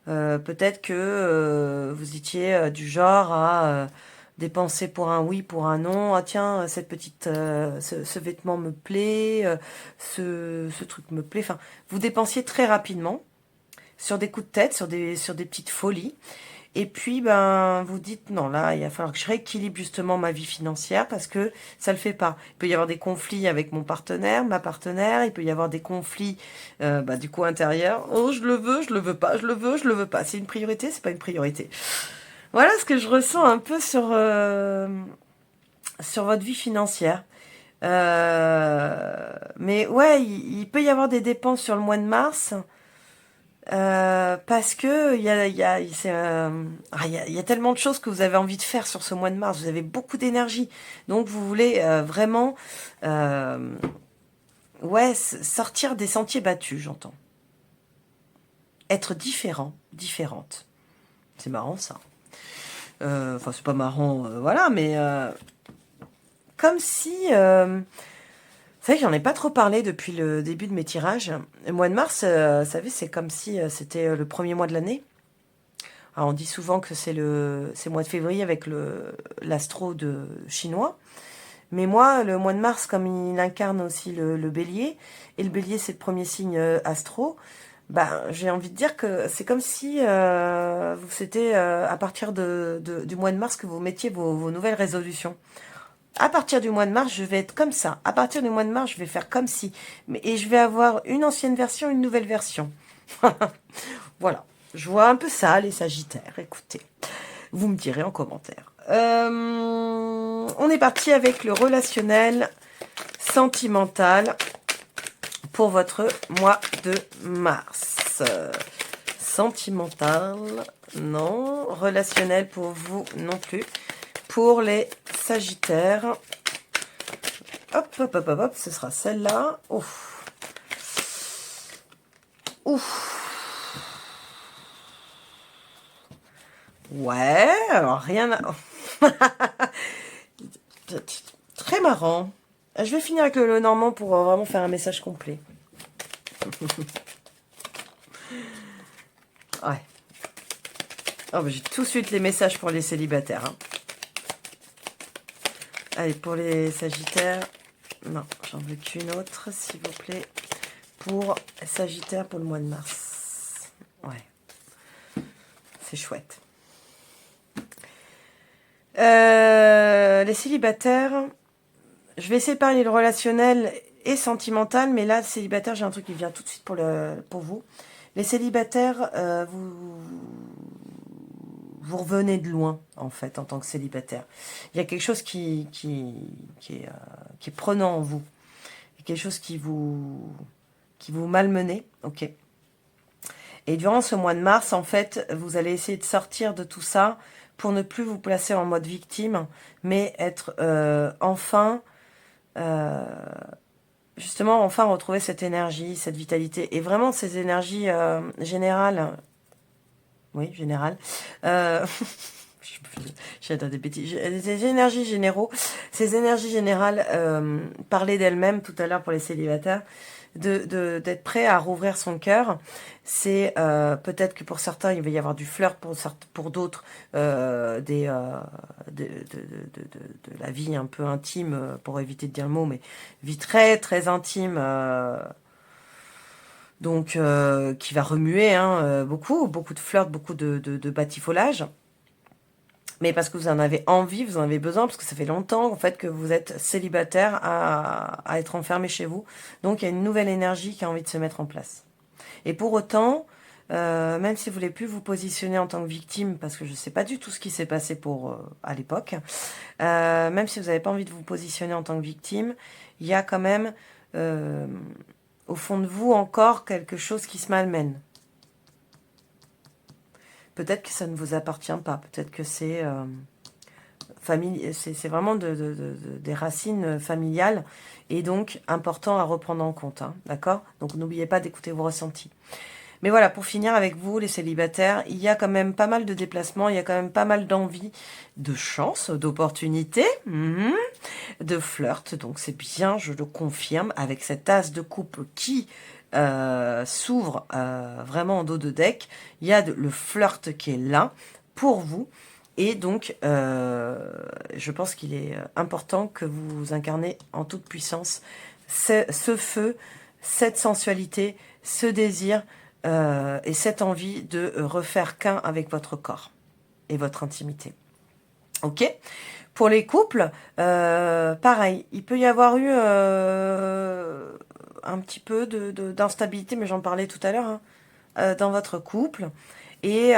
Peut-être que vous étiez du genre à dépenser pour un oui, pour un non. Ah tiens, cette petite, ce vêtement me plaît, ce truc me plaît. Enfin, vous dépensiez très rapidement sur des coups de tête, sur des petites folies. Et puis, ben, vous dites, non, là, il va falloir que je rééquilibre justement ma vie financière parce que ça le fait pas. Il peut y avoir des conflits avec mon partenaire, ma partenaire. Il peut y avoir des conflits, bah, du coup, intérieurs. Oh, je le veux pas, je le veux, je le veux pas. C'est une priorité, c'est pas une priorité. Voilà ce que je ressens un peu sur votre vie financière. Mais ouais, il peut y avoir des dépenses sur le mois de mars. Parce que il y a tellement de choses que vous avez envie de faire sur ce mois de mars. Vous avez beaucoup d'énergie, donc vous voulez vraiment, euh, ouais, sortir des sentiers battus, j'entends. Être différent, différente. C'est marrant ça. Enfin, c'est pas marrant, voilà, mais comme si, vous savez, j'en ai pas trop parlé depuis le début de mes tirages. Le mois de mars, vous savez, c'est comme si c'était le premier mois de l'année. Alors, on dit souvent que c'est le mois de février avec l'astro de chinois. Mais moi, le mois de mars, comme il incarne aussi le bélier, et le bélier c'est le premier signe astro, ben, j'ai envie de dire que c'est comme si c'était à partir du mois de mars que vous mettiez vos nouvelles résolutions. À partir du mois de mars, je vais être comme ça. À partir du mois de mars, je vais faire comme si. Et je vais avoir une ancienne version, une nouvelle version. Voilà. Je vois un peu ça, les Sagittaires. Écoutez, vous me direz en commentaire. On est parti avec le relationnel sentimental pour votre mois de mars. Sentimental, non. Relationnel pour vous non plus. Pour les Sagittaires, hop, hop, hop, hop, hop, ce sera celle-là. Ouf. Ouf. Ouais, alors rien à... Très marrant. Je vais finir avec le normand pour vraiment faire un message complet. Ouais. Oh, bah, j'ai tout de suite les messages pour les célibataires. Hein. Allez, pour les Sagittaires... Non, j'en veux qu'une autre, s'il vous plaît. Pour Sagittaire pour le mois de mars. Ouais. C'est chouette. Les célibataires... Je vais essayer de parler de relationnel et sentimental, mais là, célibataire, j'ai un truc qui vient tout de suite pour vous. Les célibataires, vous revenez de loin, en fait, en tant que célibataire. Il y a quelque chose qui est prenant en vous. Il y a quelque chose qui vous malmenez, ok. Et durant ce mois de mars, en fait, vous allez essayer de sortir de tout ça pour ne plus vous placer en mode victime, mais être enfin... justement, enfin retrouver cette énergie, cette vitalité. Et vraiment, ces énergies générales, oui, générales, j'ai des bêtises, ces énergies généraux, ces énergies générales, parler d'elles-mêmes tout à l'heure pour les célibataires, d'être prêt à rouvrir son cœur. C'est peut-être que pour certains, il va y avoir du flirt, pour d'autres, de la vie un peu intime, pour éviter de dire le mot, mais vie très très intime, donc qui va remuer hein, beaucoup de flirt, beaucoup de batifolage. Mais parce que vous en avez envie, vous en avez besoin, parce que ça fait longtemps en fait que vous êtes célibataire à être enfermé chez vous. Donc il y a une nouvelle énergie qui a envie de se mettre en place. Et pour autant, même si vous voulez plus vous positionner en tant que victime, parce que je ne sais pas du tout ce qui s'est passé à l'époque, même si vous n'avez pas envie de vous positionner en tant que victime, il y a quand même au fond de vous encore quelque chose qui se malmène. Peut-être que ça ne vous appartient pas, peut-être que c'est c'est vraiment des racines familiales et donc important à reprendre en compte, hein, d'accord? Donc n'oubliez pas d'écouter vos ressentis. Mais voilà, pour finir avec vous, les célibataires, il y a quand même pas mal de déplacements, il y a quand même pas mal d'envie, de chance, d'opportunités, de flirt. Donc c'est bien, je le confirme, avec cet as de coupe qui s'ouvre vraiment en dos de deck. Il y a le flirt qui est là pour vous. Et donc, je pense qu'il est important que vous incarnez en toute puissance ce feu, cette sensualité, ce désir et cette envie de refaire qu'un avec votre corps. et votre intimité. Ok? Pour les couples, pareil, il peut y avoir eu un petit peu d'instabilité, mais j'en parlais tout à l'heure, hein, dans votre couple. Et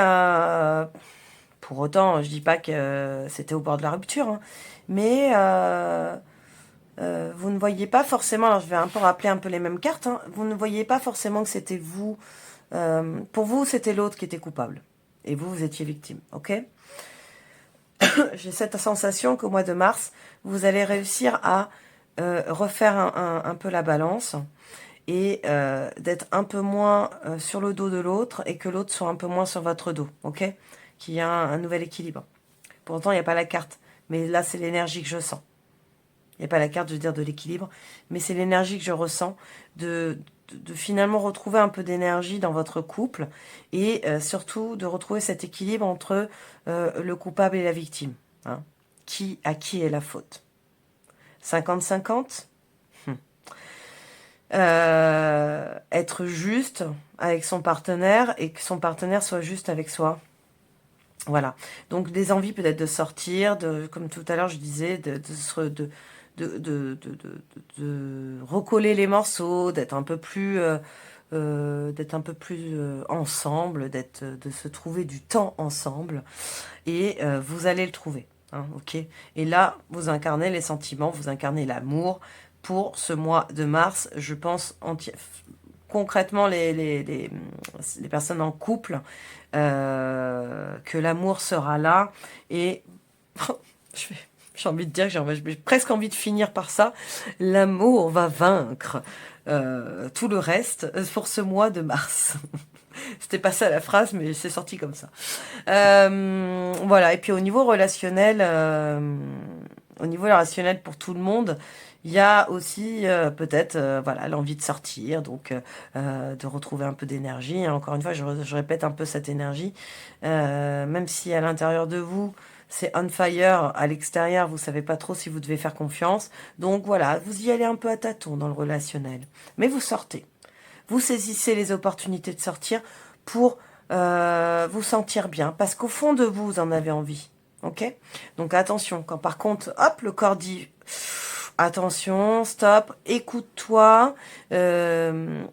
pour autant, je dis pas que c'était au bord de la rupture, hein, mais vous ne voyez pas forcément, alors je vais un peu rappeler un peu les mêmes cartes, hein, vous ne voyez pas forcément que c'était vous. Pour vous, c'était l'autre qui était coupable. Et vous, vous étiez victime, ok? J'ai cette sensation qu'au mois de mars, vous allez réussir à refaire un peu la balance et d'être un peu moins sur le dos de l'autre et que l'autre soit un peu moins sur votre dos, ok? Qu'il y a un nouvel équilibre. Pourtant, il n'y a pas la carte, mais là, c'est l'énergie que je sens. Il n'y a pas la carte, je veux dire, de l'équilibre, mais c'est l'énergie que je ressens de finalement retrouver un peu d'énergie dans votre couple et surtout de retrouver cet équilibre entre le coupable et la victime. Hein. À qui est la faute? 50-50 être juste avec son partenaire et que son partenaire soit juste avec soi. Voilà. Donc des envies peut-être de sortir, comme tout à l'heure je disais, de recoller les morceaux, d'être un peu plus ensemble, de se trouver du temps ensemble. Et vous allez le trouver. Hein, ok. Et là, vous incarnez les sentiments, vous incarnez l'amour pour ce mois de mars. Je pense concrètement les personnes en couple, que l'amour sera là. Et j'ai envie de dire, j'ai presque envie de finir par ça. L'amour va vaincre tout le reste pour ce mois de mars. C'était pas ça la phrase, mais c'est sorti comme ça. Voilà. Et puis au niveau relationnel pour tout le monde, il y a aussi peut-être voilà l'envie de sortir, donc de retrouver un peu d'énergie. Encore une fois, je répète un peu cette énergie, même si à l'intérieur de vous c'est on fire, à l'extérieur vous savez pas trop si vous devez faire confiance. Donc voilà, vous y allez un peu à tâtons dans le relationnel, mais vous sortez. Vous saisissez les opportunités de sortir pour vous sentir bien, parce qu'au fond de vous, vous en avez envie. Ok? Donc attention, quand par contre, hop, le corps dit attention, stop, écoute-toi,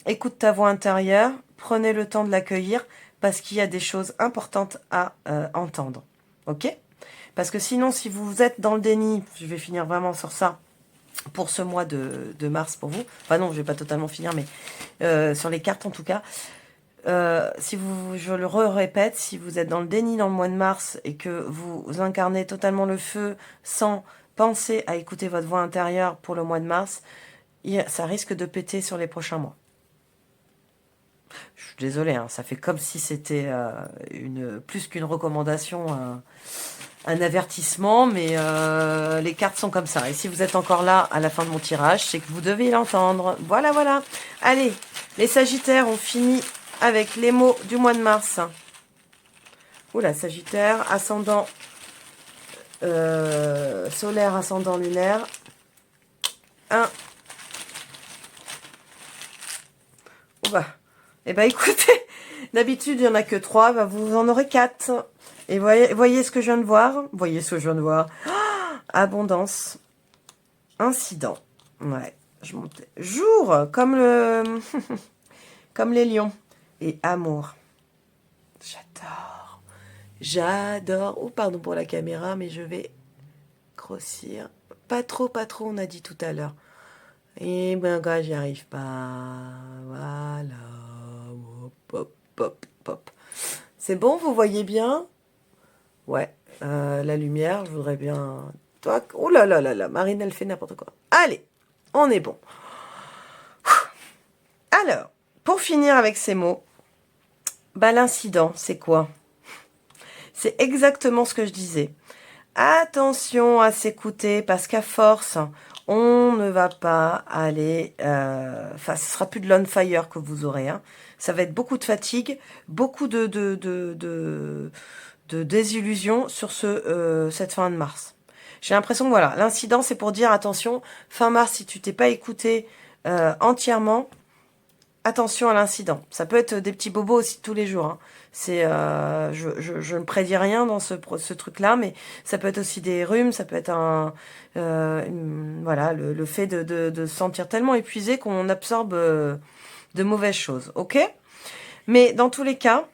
écoute ta voix intérieure, prenez le temps de l'accueillir, parce qu'il y a des choses importantes à entendre. Ok? Parce que sinon, si vous êtes dans le déni, je vais finir vraiment sur ça, pour ce mois de mars pour vous. Enfin non, je vais pas totalement finir, mais sur les cartes en tout cas. Je le répète, si vous êtes dans le déni dans le mois de mars et que vous incarnez totalement le feu sans penser à écouter votre voix intérieure pour le mois de mars, ça risque de péter sur les prochains mois. Je suis désolée, hein, ça fait comme si c'était plus qu'une recommandation, un avertissement, mais les cartes sont comme ça. Et si vous êtes encore là à la fin de mon tirage, c'est que vous devez l'entendre. Voilà, voilà. Allez, les Sagittaires ont fini avec les mots du mois de mars. Oula, Sagittaire, ascendant solaire, ascendant lunaire. 1. Oula. Eh ben écoutez, d'habitude il n'y en a que 3, ben, vous en aurez 4. Et voyez ce que je viens de voir. Voyez ce que je viens de voir. Oh, abondance. Incident. Ouais. Je montais. Jour, comme comme les lions. Et amour. J'adore. J'adore. Oh, pardon pour la caméra, mais je vais grossir. Pas trop, on a dit tout à l'heure. Et ben, quand j'y arrive pas. Voilà. Hop, hop, hop, hop. C'est bon, vous voyez bien? Ouais. La lumière, je voudrais bien... Toi, oh là là là là, Marine, elle fait n'importe quoi. Allez, on est bon. Alors, pour finir avec ces mots, bah, l'incident, c'est quoi? C'est exactement ce que je disais. Attention à s'écouter, parce qu'à force, on ne va pas aller... Enfin, ce sera plus de l'on fire que vous aurez. Hein. Ça va être beaucoup de fatigue, beaucoup de désillusion sur cette fin de mars. J'ai l'impression que voilà, l'incident, c'est pour dire, attention, fin mars, si tu t'es pas écouté entièrement, attention à l'incident. Ça peut être des petits bobos aussi tous les jours. Hein. Je ne prédis rien dans ce truc-là, mais ça peut être aussi des rhumes, ça peut être voilà, le fait de se sentir tellement épuisé qu'on absorbe de mauvaises choses. Ok? Mais dans tous les cas,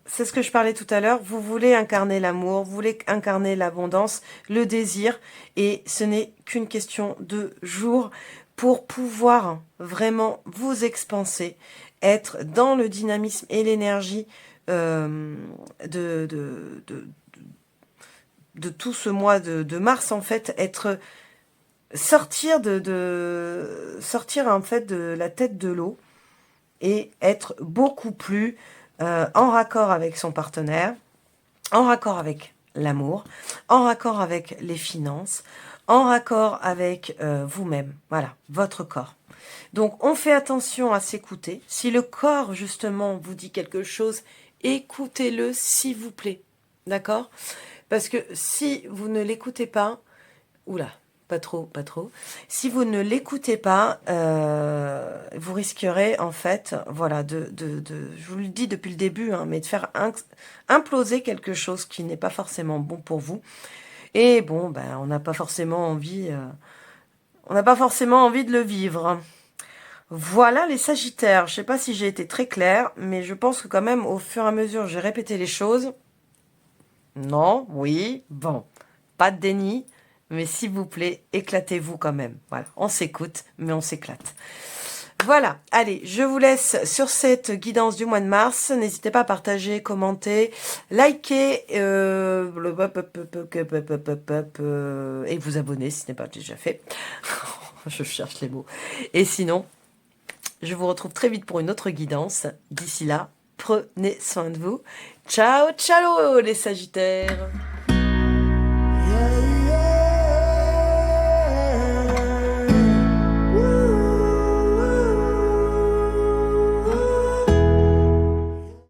c'est ce que je parlais tout à l'heure, vous voulez incarner l'amour, vous voulez incarner l'abondance, le désir, et ce n'est qu'une question de jours pour pouvoir vraiment vous expanser, être dans le dynamisme et l'énergie de, de, de, de tout ce mois de mars, en fait, sortir sortir en fait de la tête de l'eau et être beaucoup plus en raccord avec son partenaire, en raccord avec l'amour, en raccord avec les finances, en raccord avec vous-même, voilà, votre corps. Donc, on fait attention à s'écouter. Si le corps, justement, vous dit quelque chose, écoutez-le, s'il vous plaît. D'accord? Parce que si vous ne l'écoutez pas, oula, pas trop, pas trop. Si vous ne l'écoutez pas, vous risquerez en fait, voilà, je vous le dis depuis le début, hein, mais de faire imploser quelque chose qui n'est pas forcément bon pour vous. Et bon, ben, on n'a pas forcément envie, de le vivre. Voilà les Sagittaires. Je sais pas si j'ai été très claire, mais je pense que quand même, au fur et à mesure, j'ai répété les choses. Non, oui, bon, pas de déni. Mais s'il vous plaît, éclatez-vous quand même. Voilà, on s'écoute, mais on s'éclate. Voilà, allez, je vous laisse sur cette guidance du mois de mars. N'hésitez pas à partager, commenter, liker et vous abonner si ce n'est pas déjà fait. Je cherche les mots. Et sinon, je vous retrouve très vite pour une autre guidance. D'ici là, prenez soin de vous. Ciao, ciao les Sagittaires!